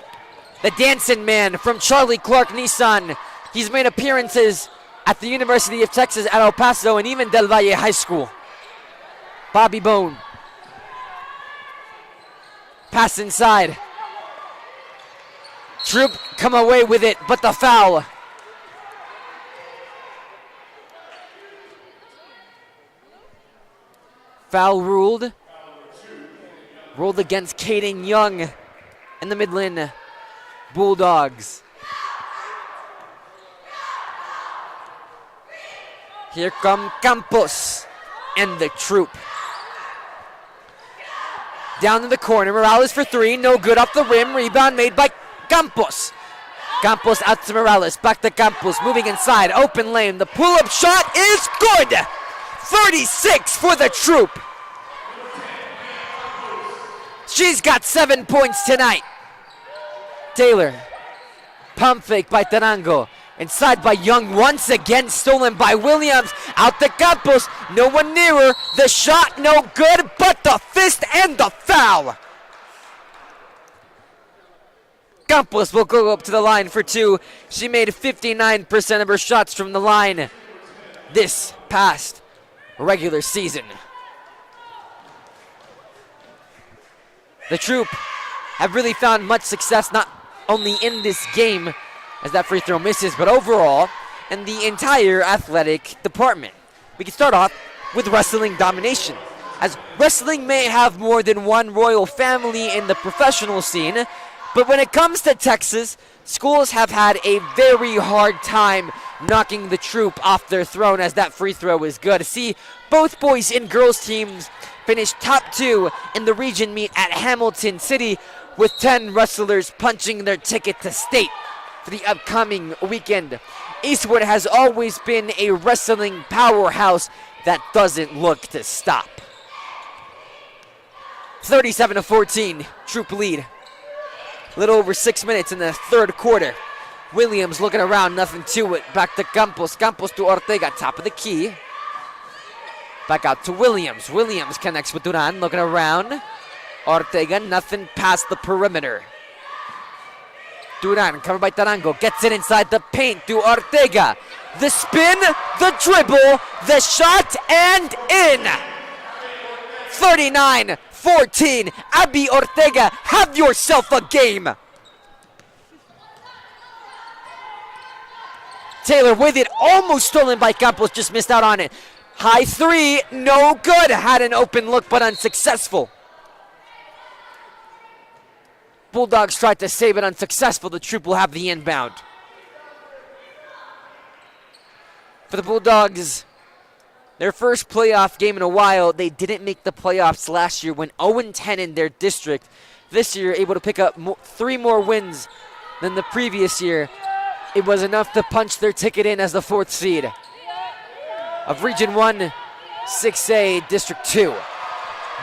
the dancing man from Charlie Clark Nissan. He's made appearances at the University of Texas at El Paso and even Del Valle High School. Bobby Bone. Pass inside. Troop come away with it, but the foul. Foul ruled. Ruled against Kaden Young and the Midland Bulldogs. Here come Campos and the Troop. Down in the corner, Morales for 3, no good off the rim. Rebound made by Campos. Campos out to Morales, back to Campos, moving inside, open lane. The pull-up shot is good. 36 for the Troop. She's got 7 points tonight. Taylor, pump fake by Tarango. Inside by Young, once again stolen by Williams. Out to Campos, no one nearer. The shot no good, but the fist and the foul. Campos will go up to the line for 2. She made 59% of her shots from the line this past regular season. The Troop have really found much success, not only in this game, as that free throw misses, but overall in the entire athletic department. We can start off with wrestling domination, as wrestling may have more than one royal family in the professional scene, but when it comes to Texas, schools have had a very hard time knocking the Troop off their throne, as that free throw is good. See, both boys and girls teams finished top 2 in the region meet at Hamilton City, with 10 wrestlers punching their ticket to state for the upcoming weekend. Eastwood has always been a wrestling powerhouse that doesn't look to stop. 37-14, Troop lead. A little over 6 minutes in the third quarter. Williams looking around, nothing to it. Back to Campos. Campos to Ortega, top of the key. Back out to Williams. Williams connects with Duran, looking around. Ortega, nothing past the perimeter. Duran, covered by Tarango, gets it inside the paint to Ortega. The spin, the dribble, the shot, and in. 39-14. Abby Ortega, have yourself a game. Taylor with it, almost stolen by Campos, just missed out on it. High 3, no good. Had an open look, but unsuccessful. Bulldogs tried to save it, unsuccessful. The Troop will have the inbound. For the Bulldogs, their first playoff game in a while. They didn't make the playoffs last year when 0-10 in their district. This year, able to pick up 3 more wins than the previous year. It was enough to punch their ticket in as the 4th seed of Region 1, 6A, District 2.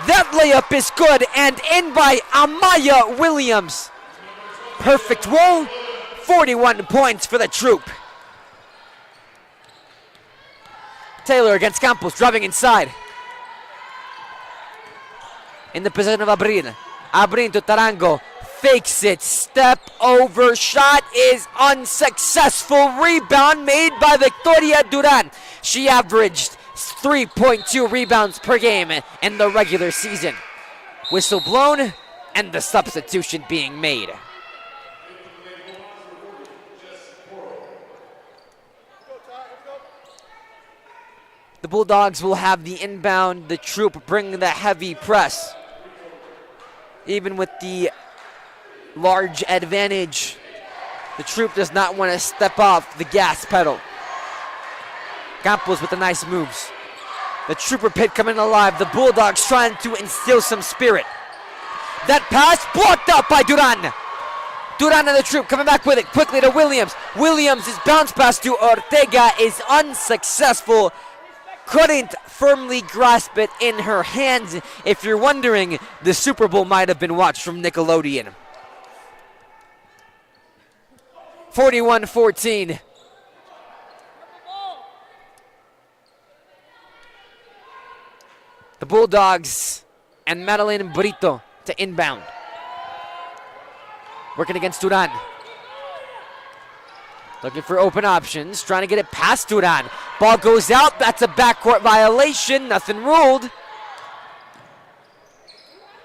That layup is good and in by Amaya Williams. Perfect roll, 41 points for the Troop. Taylor against Campos, driving inside. In the possession of Abrin. Abrin to Tarango, fakes it, step over, shot is unsuccessful. Rebound made by Victoria Duran. She averaged 3.2 rebounds per game in the regular season. Whistle blown and the substitution being made. The Bulldogs will have the inbound, the Troop bring the heavy press. Even with the large advantage, the Troop does not want to step off the gas pedal. Campos with the nice moves. The Trooper Pit coming alive. The Bulldogs trying to instill some spirit. That pass blocked up by Duran. Duran and the Troop coming back with it quickly to Williams. Williams' bounce pass to Ortega is unsuccessful. Couldn't firmly grasp it in her hands. If you're wondering, the Super Bowl might have been watched from Nickelodeon. 41-14. The Bulldogs and Madeline Brito to inbound. Working against Duran. Looking for open options, trying to get it past Duran. Ball goes out, that's a backcourt violation, nothing ruled.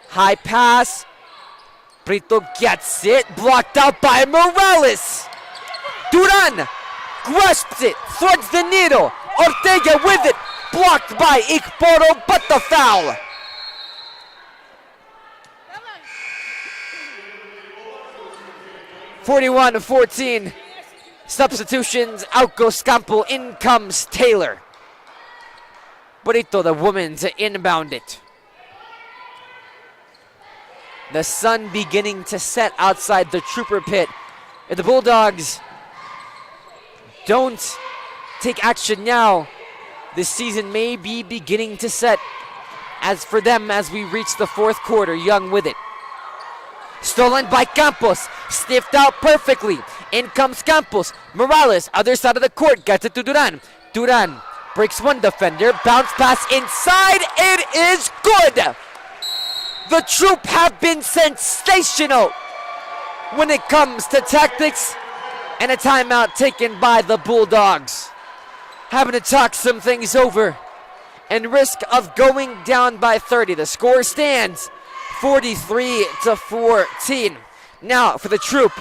High pass. Brito gets it, blocked out by Morales. Duran grasps it, threads the needle. Ortega with it, blocked by Ikporo, but the foul. (41-14). Substitutions, out goes Campo, in comes Taylor. Brito, the woman, to inbound it. The sun beginning to set outside the Trooper Pit. If the Bulldogs don't take action now, this season may be beginning to set as for them as we reach the 4th quarter. Young with it. Stolen by Campos, sniffed out perfectly. In comes Campos. Morales, other side of the court, gets it to Duran. Duran breaks one defender, bounce pass inside, it is good! The Troop have been sensational when it comes to tactics, and a timeout taken by the Bulldogs. Having to talk some things over and risk of going down by 30. The score stands 43-14. Now for the Troop,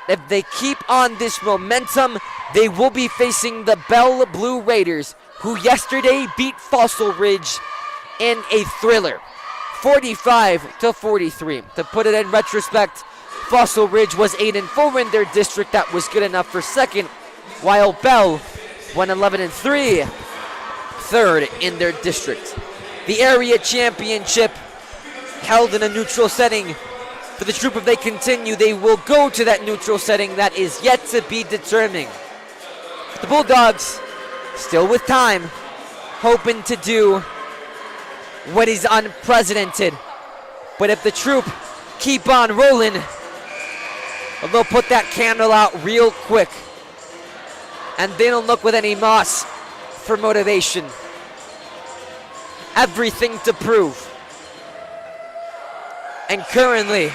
if they keep on this momentum, they will be facing the Bell Blue Raiders, who yesterday beat Fossil Ridge in a thriller, 45-43. To put it in retrospect, Fossil Ridge was 8-4 in their district. That was good enough for second, while Bell won 11-3, third in their district. The area championship held in a neutral setting. For the Troop, if they continue, they will go to that neutral setting. That is yet to be determined. The Bulldogs, still with time, hoping to do what is unprecedented. But if the Troop keep on rolling, they'll put that candle out real quick. And they don't look with any moss for motivation. Everything to prove. And currently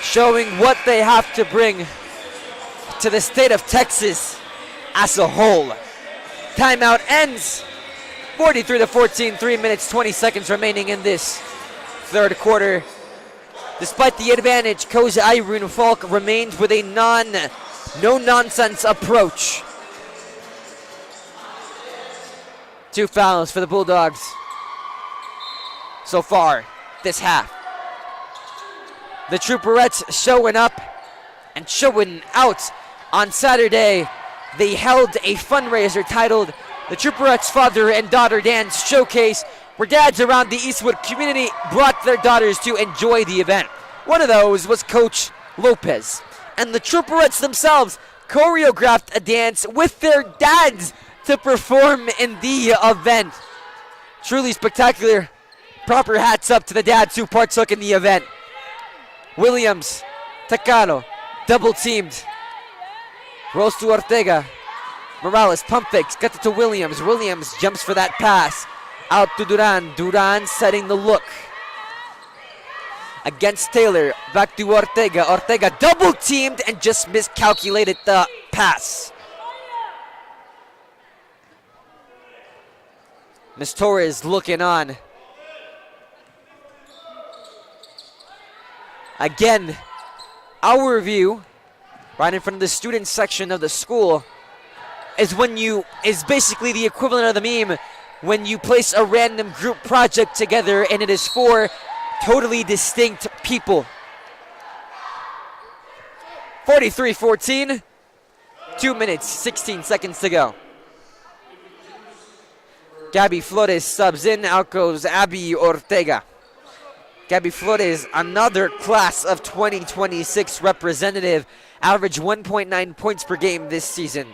showing what they have to bring to the state of Texas as a whole. Timeout ends. 43-14, 3 minutes, 20 seconds remaining in this 3rd quarter. Despite the advantage, Coach Irene Falk remains with a no-nonsense approach. 2 fouls for the Bulldogs so far this half. The Trooperettes showing up and showing out on Saturday. they held a fundraiser titled the Trooperettes Father and Daughter Dance Showcase, where dads around the Eastwood community brought their daughters to enjoy the event. One of those was Coach Lopez. And the Trooperettes themselves choreographed a dance with their dads to perform in the event. Truly spectacular. Proper hats up to the dads who partook in the event. Williams, Takano, double teamed. Rolls to Ortega. Morales, pump fakes, gets it to Williams. Williams jumps for that pass. Out to Duran. Duran setting the look. Against Taylor, back to Ortega. Ortega double teamed and just miscalculated the pass. Miss Torres looking on. Again, our view, right in front of the student section of the school, is basically the equivalent of the meme when you place a random group project together and it is for totally distinct people. 43-14, 2 minutes, 16 seconds to go. Gabby Flores subs in, out goes Abby Ortega. Gabby Flores, another class of 2026 representative, averaged 1.9 points per game this season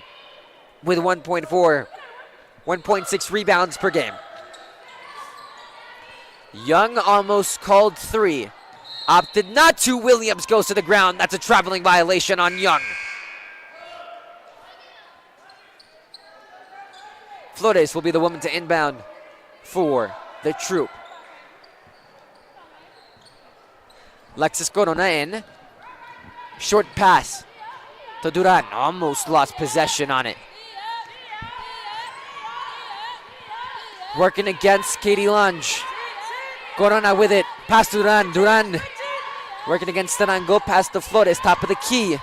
with 1.6 rebounds per game. Young almost called three. Opted not to. Williams goes to the ground. That's a traveling violation on Young. Flores will be the woman to inbound for the Troop. Alexis Corona in. Short pass to Duran. Almost lost possession on it. Working against Katie Lange. Corona with it. Pass to Duran. Duran working against Tarango. Pass to Flores. Top of the key.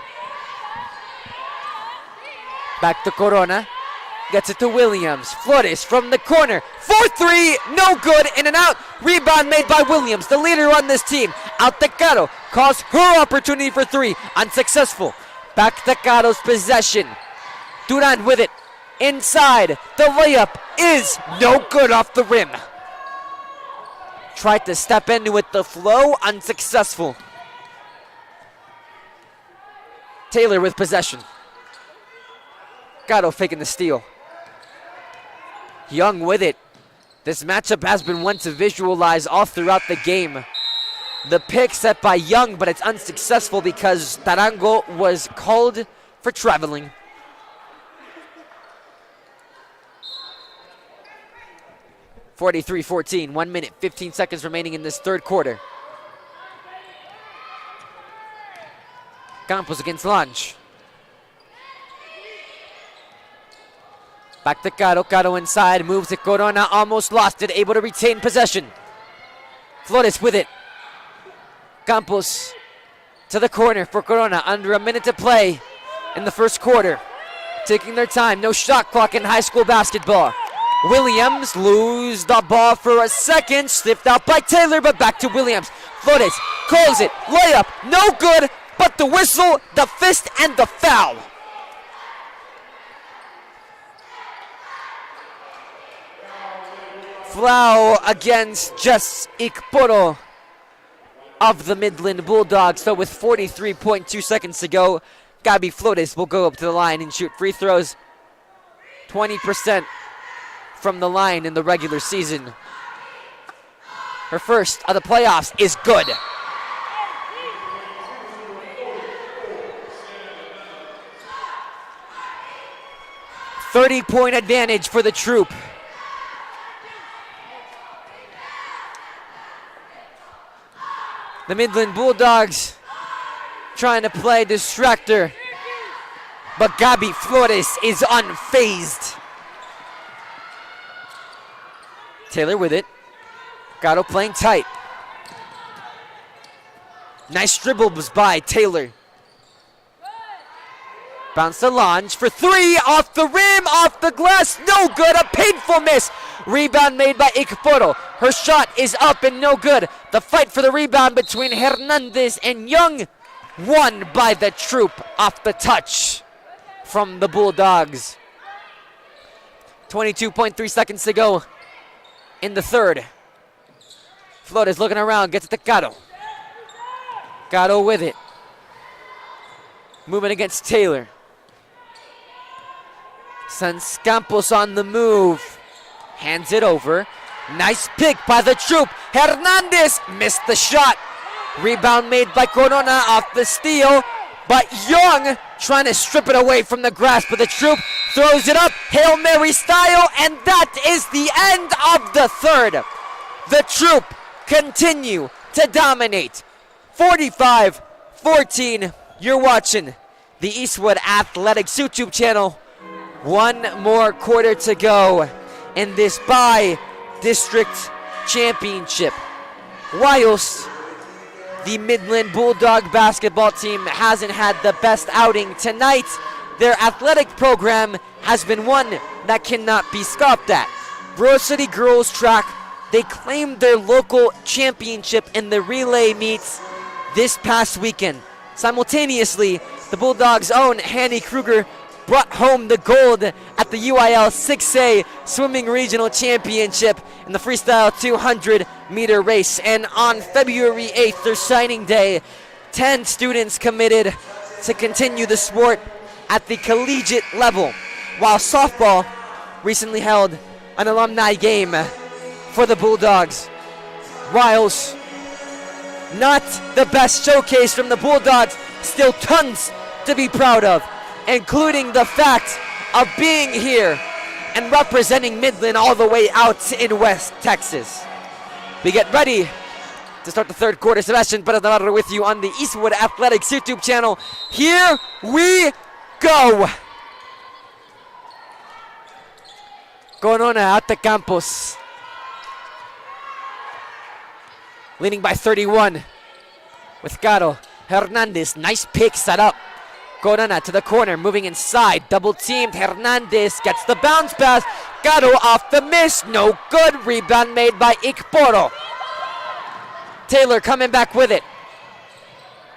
Back to Corona. Gets it to Williams. Flores from the corner. 4-3. No good. In and out. Rebound made by Williams, the leader on this team. Out to Caro. Calls her opportunity for three. Unsuccessful. Back to Caro's possession. Duran with it. Inside. The layup is no good off the rim. Tried to step into it, the flow, unsuccessful. Taylor with possession. Caro faking the steal. Young with it. This matchup has been one to visualize all throughout the game. The pick set by Young, but it's unsuccessful because Tarango was called for traveling. (43-14), 1 minute, 15 seconds remaining in this third quarter. Campos against Lange. Back to Caro. Caro inside, moves it. Corona almost lost it, able to retain possession. Flores with it. Campos to the corner for Corona. Under a minute to play in the first quarter. Taking their time, no shot clock in high school basketball. Williams lose the ball for a second. Slipped out by Taylor, but back to Williams. Flores calls it. Layup, no good, but the whistle, the fist, and the foul. Foul against Jess Ikporo of the Midland Bulldogs. So with 43.2 seconds to go, Gabby Flores will go up to the line and shoot free throws. 20% from the line in the regular season. Her first of the playoffs is good. .30 advantage for the Troop. The Midland Bulldogs trying to play distractor, but Gabby Flores is unfazed. Taylor with it. Caro playing tight. Nice dribbles by Taylor. Bounce to Lange for three, off the rim, off the glass, no good, a painful miss. Rebound made by Ikporo. Her shot is up and no good. The fight for the rebound between Hernandez and Young, won by the Troop off the touch. from the Bulldogs. 22.3 seconds to go in the third. Flores looking around, gets it to Caro. Caro with it. Moving against Taylor. Sends Campos on the move. Hands it over. Nice pick by the troop. Hernandez missed the shot. Rebound made by Corona off the steal. But Young trying to strip it away from the grasp of the troop. Throws it up, Hail Mary style, and that is the end of the third. The troop continue to dominate. 45-14. You're watching the Eastwood Athletics YouTube channel. One more quarter to go in this by-district championship. Whilst the Midland Bulldog basketball team hasn't had the best outing tonight, their athletic program has been one that cannot be scoffed at. Varsity girls track, they claimed their local championship in the relay meets this past weekend. Simultaneously, the Bulldogs' own Hanny Kruger brought home the gold at the UIL 6A Swimming Regional Championship in the freestyle 200-meter race. And on February 8th, their signing day, 10 students committed to continue the sport at the collegiate level, while softball recently held an alumni game for the Bulldogs. Whilst not the best showcase from the Bulldogs, still tons to be proud of, including the fact of being here and representing Midland all the way out in West Texas. We get ready to start the third quarter. Sebastian Perez with you on the Eastwood Athletics YouTube channel. Here we go. Corona out to Campos. Leading by 31 with Caro. Hernandez, nice pick set up. Corona to the corner, moving inside, double teamed. Hernandez gets the bounce pass. Caro off the miss, no good. Rebound made by Ikporo. Taylor coming back with it.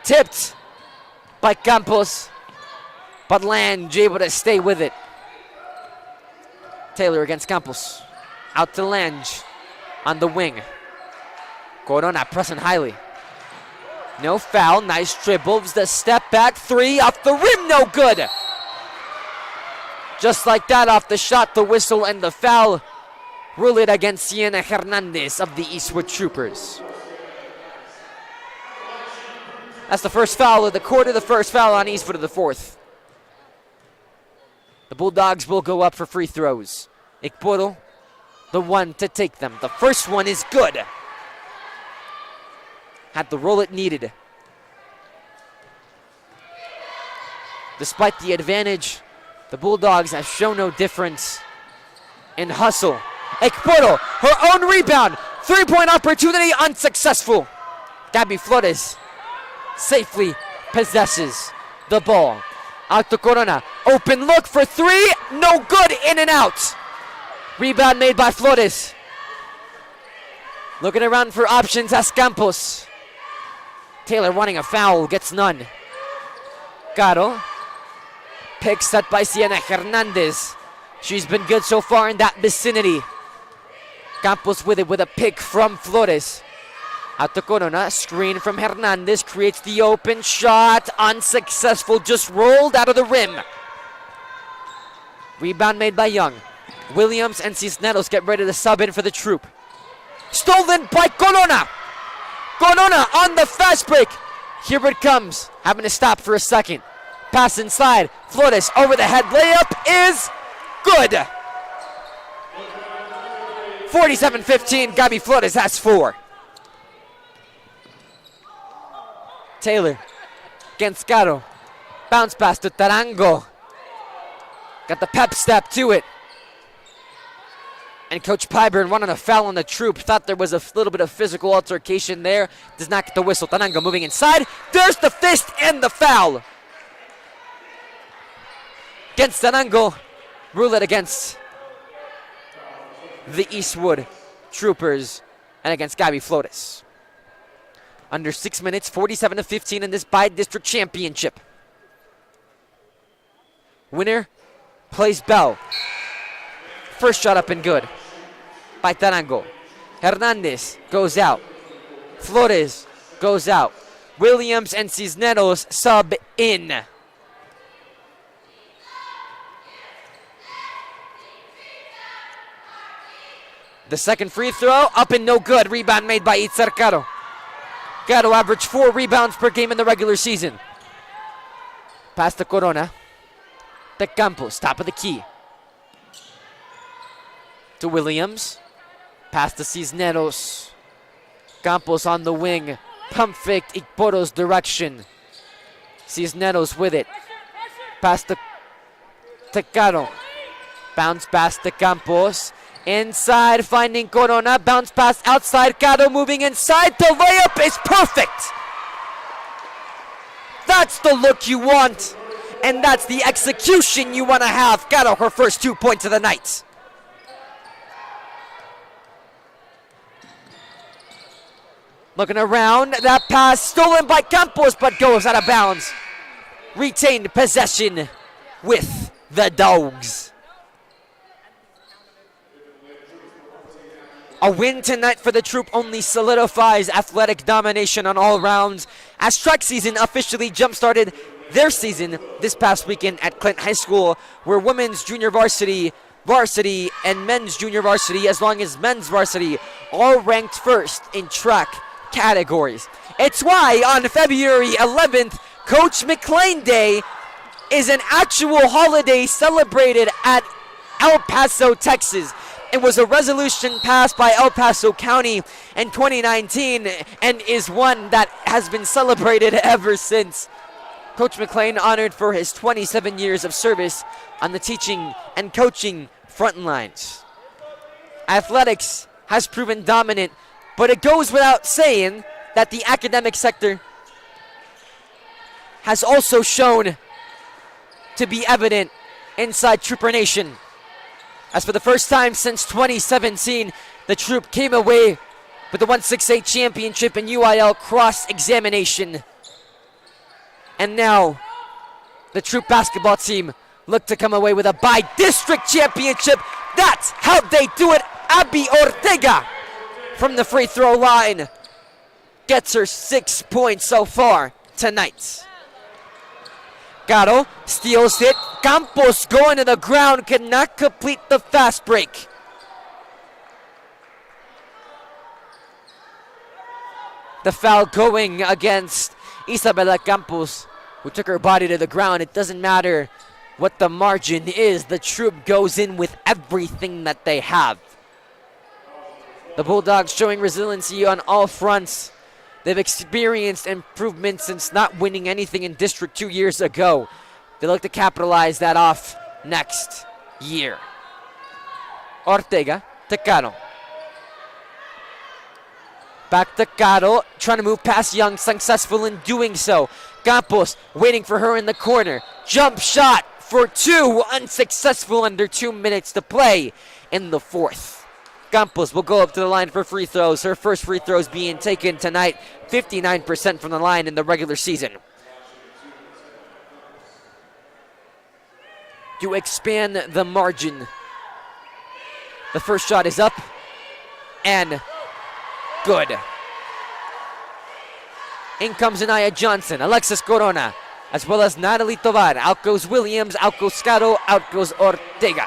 Tipped by Campos, but Lange able to stay with it. Taylor against Campos. Out to Lange on the wing. Corona pressing highly. No foul, nice dribbles, the step back three off the rim, no good. Just like that, off the shot, the whistle, and the foul. Rule it against Sienna Hernandez of the Eastwood Troopers. That's the first foul of the quarter, the first foul on Eastwood of the fourth. The Bulldogs will go up for free throws. Ikporo, the one to take them. The first one is good. Had the roll it needed. Despite the advantage, the Bulldogs have shown no difference in hustle. Ikporo, her own rebound. Three-point opportunity, unsuccessful. Gabby Flores safely possesses the ball. Out to Corona. Open look for three. No good. In and out. Rebound made by Flores. Looking around for options as Campos. Taylor wanting a foul. Gets none. Caro. Pick set by Sienna Hernandez. She's been good so far in that vicinity. Campos with it with a pick from Flores. Out to Corona, screen from Hernandez, creates the open shot, unsuccessful, just rolled out of the rim. Rebound made by Young. Williams and Cisneros get ready to sub in for the troop. Stolen by Corona. Corona on the fast break. Here it comes, having to stop for a second. Pass inside, Flores over the head layup is good. 47-15, Gabby Flores has four. Taylor against Caro. Bounce pass to Tarango. Got the pep step to it. And Coach Pyburn running a foul on the troop. Thought there was a little bit of physical altercation there. Does not get the whistle. Tarango moving inside. There's the fist and the foul. Against Tarango. Rule it against the Eastwood Troopers and against Gabby Flores. Under 6 minutes, 47-15 in this by-district championship. Winner plays bell. First shot up and good by Tarango. Hernandez goes out. Flores goes out. Williams and Cisneros sub in. The second free throw, up and no good. Rebound made by Itzar Caro. Caro averaged 4 rebounds per game in the regular season. Pass to Corona. To Campos, top of the key. To Williams. Pass to Cisneros. Campos on the wing. Pump fake Ikporo's direction. Cisneros with it. Pass to Caro. Bounce pass to Campos. Inside, finding Corona. Bounce pass outside. Caro moving inside. The layup is perfect. That's the look you want. And that's the execution you want to have. Caro, her first 2 points of the night. Looking around. That pass stolen by Campos, but goes out of bounds. Retained possession with the Dogs. A win tonight for the Troop only solidifies athletic domination on all rounds as track season officially jump-started their season this past weekend at Clint High School, where women's junior varsity, and men's junior varsity, as long as men's varsity, all ranked first in track categories. It's why on February 11th, Coach McLean Day is an actual holiday celebrated at El Paso, Texas. It was a resolution passed by El Paso County in 2019 and is one that has been celebrated ever since. Coach McLean honored for his 27 years of service on the teaching and coaching front lines. Athletics has proven dominant, but it goes without saying that the academic sector has also shown to be evident inside Trooper Nation. As for the first time since 2017, the Troop came away with the 168 championship in UIL cross-examination. And now, the Troop basketball team look to come away with a by-district championship. That's how they do it. Abby Ortega from the free throw line gets her 6 points so far tonight. Caro steals it. Campos going to the ground, cannot complete the fast break. The foul going against Isabela Campos, who took her body to the ground. It doesn't matter what the margin is. The Troop goes in with everything that they have. The Bulldogs showing resiliency on all fronts. They've experienced improvement since not winning anything in District 2 years ago. They look to capitalize that off next year. Ortega to Caro. Back to Caro, trying to move past Young, successful in doing so. Campos waiting for her in the corner. Jump shot for 2, unsuccessful under 2 minutes to play in the fourth. Campos will go up to the line for free throws. Her first free throws being taken tonight, 59% from the line in the regular season. To expand the margin, the first shot is up and good. In comes Anaya Johnson, Alexis Corona, as well as Natalie Tovar. Out goes Williams, out goes Caro, out goes Ortega.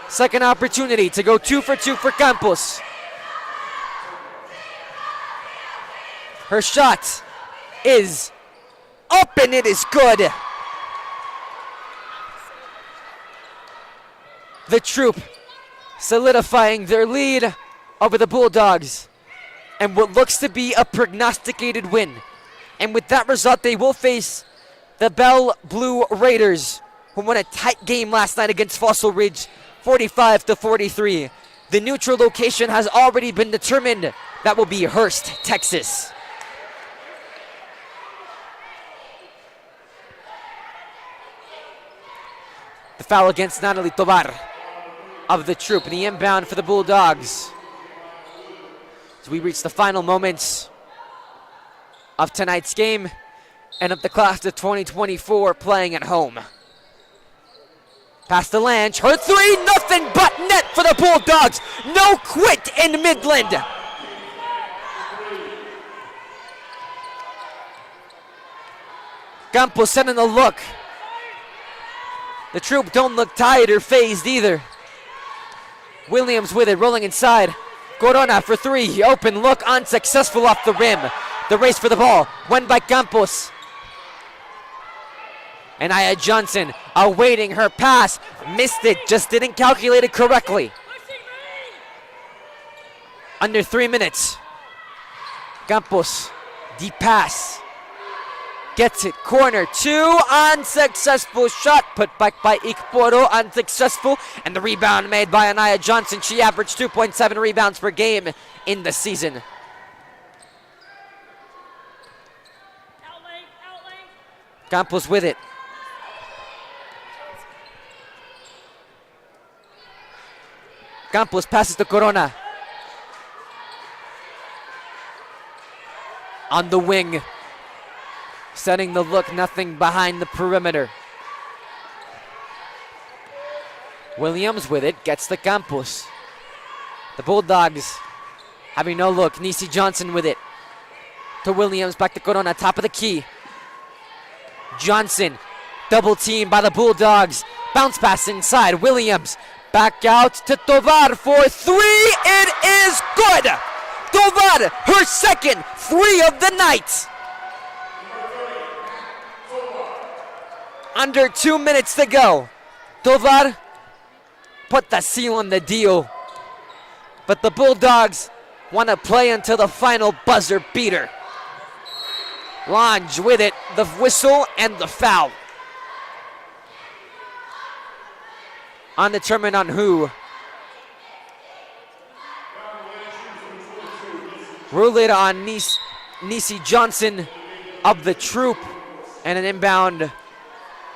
Second opportunity to go 2 for 2 for Campos. Her shot is up and it is good. The Troop solidifying their lead over the Bulldogs and what looks to be a prognosticated win. And with that result, they will face the Bell Blue Raiders, who won a tight game last night against Fossil Ridge, 45-43. The neutral location has already been determined. That will be Hurst, Texas. The foul against Natalie Tovar of the Troop. And the inbound for the Bulldogs. As we reach the final moments of tonight's game. and of the class of 2024 playing at home. Past the Lange, her three, nothing but net for the Bulldogs. No quit in Midland. Campos sending the look. The Troop don't look tired or phased either. Williams with it, rolling inside. Corona for three, open look, unsuccessful off the rim. The race for the ball, won by Campos. And Aya Johnson awaiting her pass. Missed it, just didn't calculate it correctly. Under 3 minutes. Campos, deep pass. Gets it, corner two, unsuccessful shot. Put back by Ikporo, unsuccessful. And the rebound made by Anaya Johnson. She averaged 2.7 rebounds per game in the season. Campos with it. Campos passes to Corona. On the wing. Setting the look, nothing behind the perimeter. Williams with it, gets to Campos. The Bulldogs having no look. Nisi Johnson with it. To Williams, back to Corona, top of the key. Johnson, double team by the Bulldogs. Bounce pass inside, Williams. Back out to Tovar for three. It is good. Tovar, her second three of the night. Under 2 minutes to go. Tovar put the seal on the deal. But the Bulldogs want to play until the final buzzer beater. Lange with it, the whistle and the foul. Undetermined on who. Rule it on Nisi Johnson of the Troop. And an inbound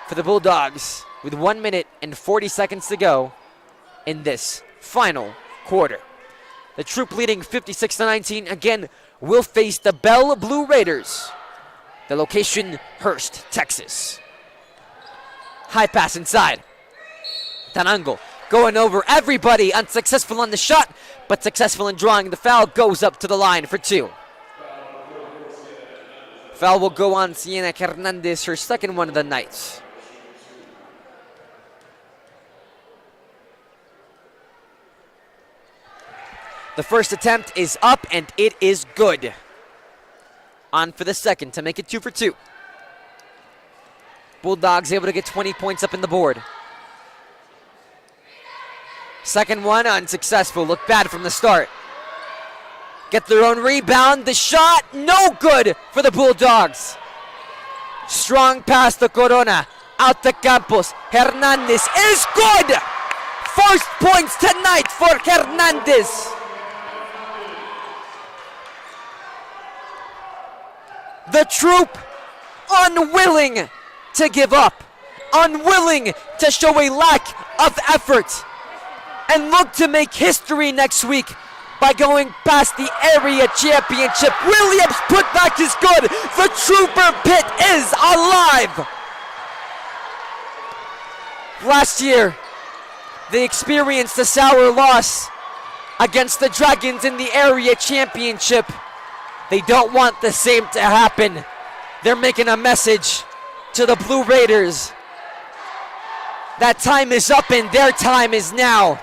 for the Bulldogs with 1 minute and 40 seconds to go in this final quarter. The Troop leading 56-19 again will face the Bell Blue Raiders. The location, Hurst, Texas. High pass inside. Tanango going over everybody, unsuccessful on the shot, but successful in drawing the foul, goes up to the line for two. Foul will go on Sienna Hernandez, her second one of the night. The first attempt is up and it is good. On for the second to make it 2 for 2. Bulldogs able to get 20 points up in the board. Second one unsuccessful. Looked bad from the start. Get their own rebound. The shot no good for the Bulldogs. Strong pass to Corona. Out to Campos. Hernandez is good. First points tonight for Hernandez. The Troop unwilling to give up, unwilling to show a lack of effort, and look to make history next week by going past the area championship. Williams' putback is good. The Trooper Pit is alive. Last year, they experienced a sour loss against the Dragons in the area championship. They don't want the same to happen. They're making a message to the Blue Raiders. That time is up and their time is now.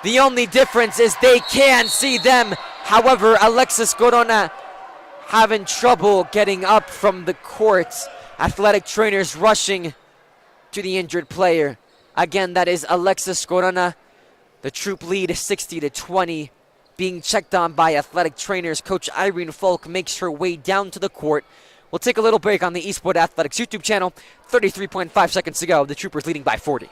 The only difference is they can see them. However, Alexis Corona having trouble getting up from the court. Athletic trainers rushing to the injured player. Again, that is Alexis Corona. The Troop lead 60-20. Being checked on by athletic trainers. Coach Irene Folk makes her way down to the court. We'll take a little break on the Eastport Athletics YouTube channel. 33.5 seconds to go. The Troopers leading by 40.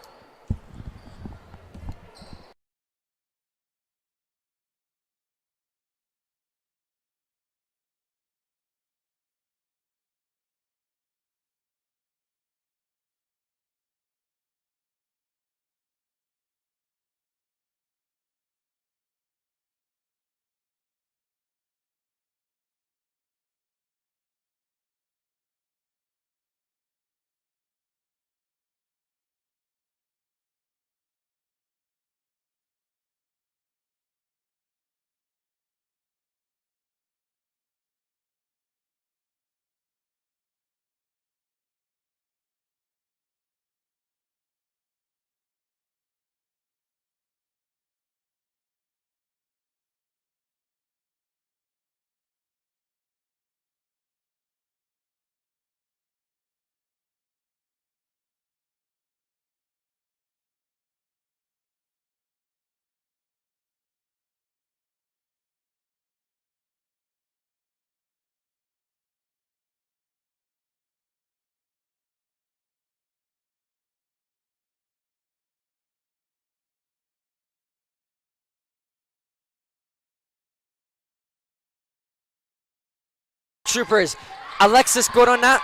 Troopers. Alexis Corona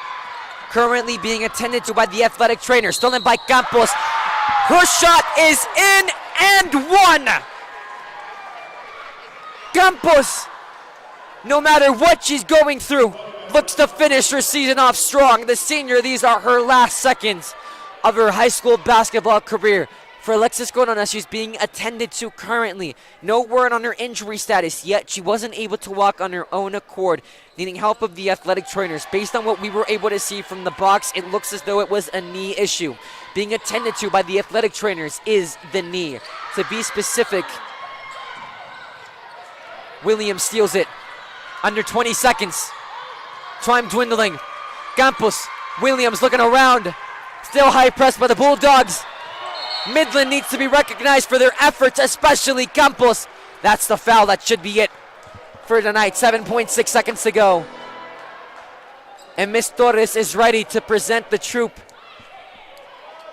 currently being attended to by the athletic trainer. Stolen by Campos. Her shot is in and one. Campos, no matter what she's going through, looks to finish her season off strong. The senior, these are her last seconds of her high school basketball career. For Alexis Corona, she's being attended to currently. No word on her injury status yet. She wasn't able to walk on her own accord, needing help of the athletic trainers. Based on what we were able to see from the box, it looks as though it was a knee issue. Being attended to by the athletic trainers is the knee. To be specific, Williams steals it. Under 20 seconds. Time dwindling. Campos, Williams looking around. Still high press by the Bulldogs. Midland needs to be recognized for their efforts, especially Campos. That's the foul. That should be it for tonight. 7.6 seconds to go. And Miss Torres is ready to present the troop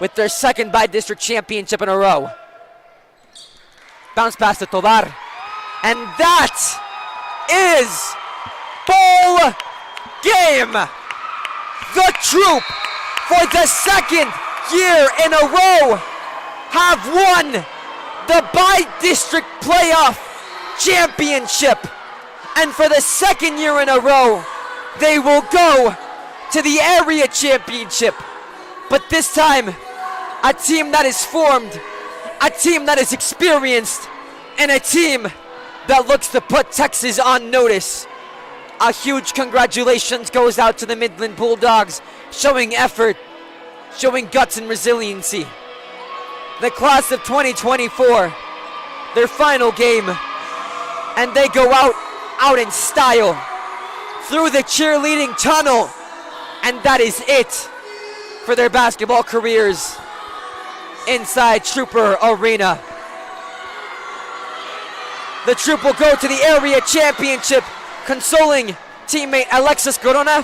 with their second by-district championship in a row. Bounce pass to Tovar. And that is ball game. The troop, for the second year in a row, have won the by-district playoff championship. And for the second year in a row, they will go to the area championship. But this time, a team that is formed, a team that is experienced, and a team that looks to put Texas on notice. A huge congratulations goes out to the Midland Bulldogs, showing effort, showing guts and resiliency. The class of 2024, their final game, and they go out in style, through the cheerleading tunnel, and that is it for their basketball careers inside Trooper Arena. The troop will go to the area championship, consoling teammate Alexis Corona.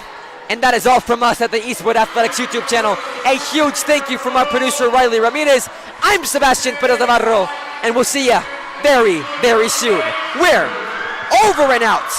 And that is all from us at the Eastwood Athletics YouTube channel. A huge thank you from our producer, Riley Ramirez. I'm Sebastian Perez Navarro, and we'll see ya very, very soon. We're over and out.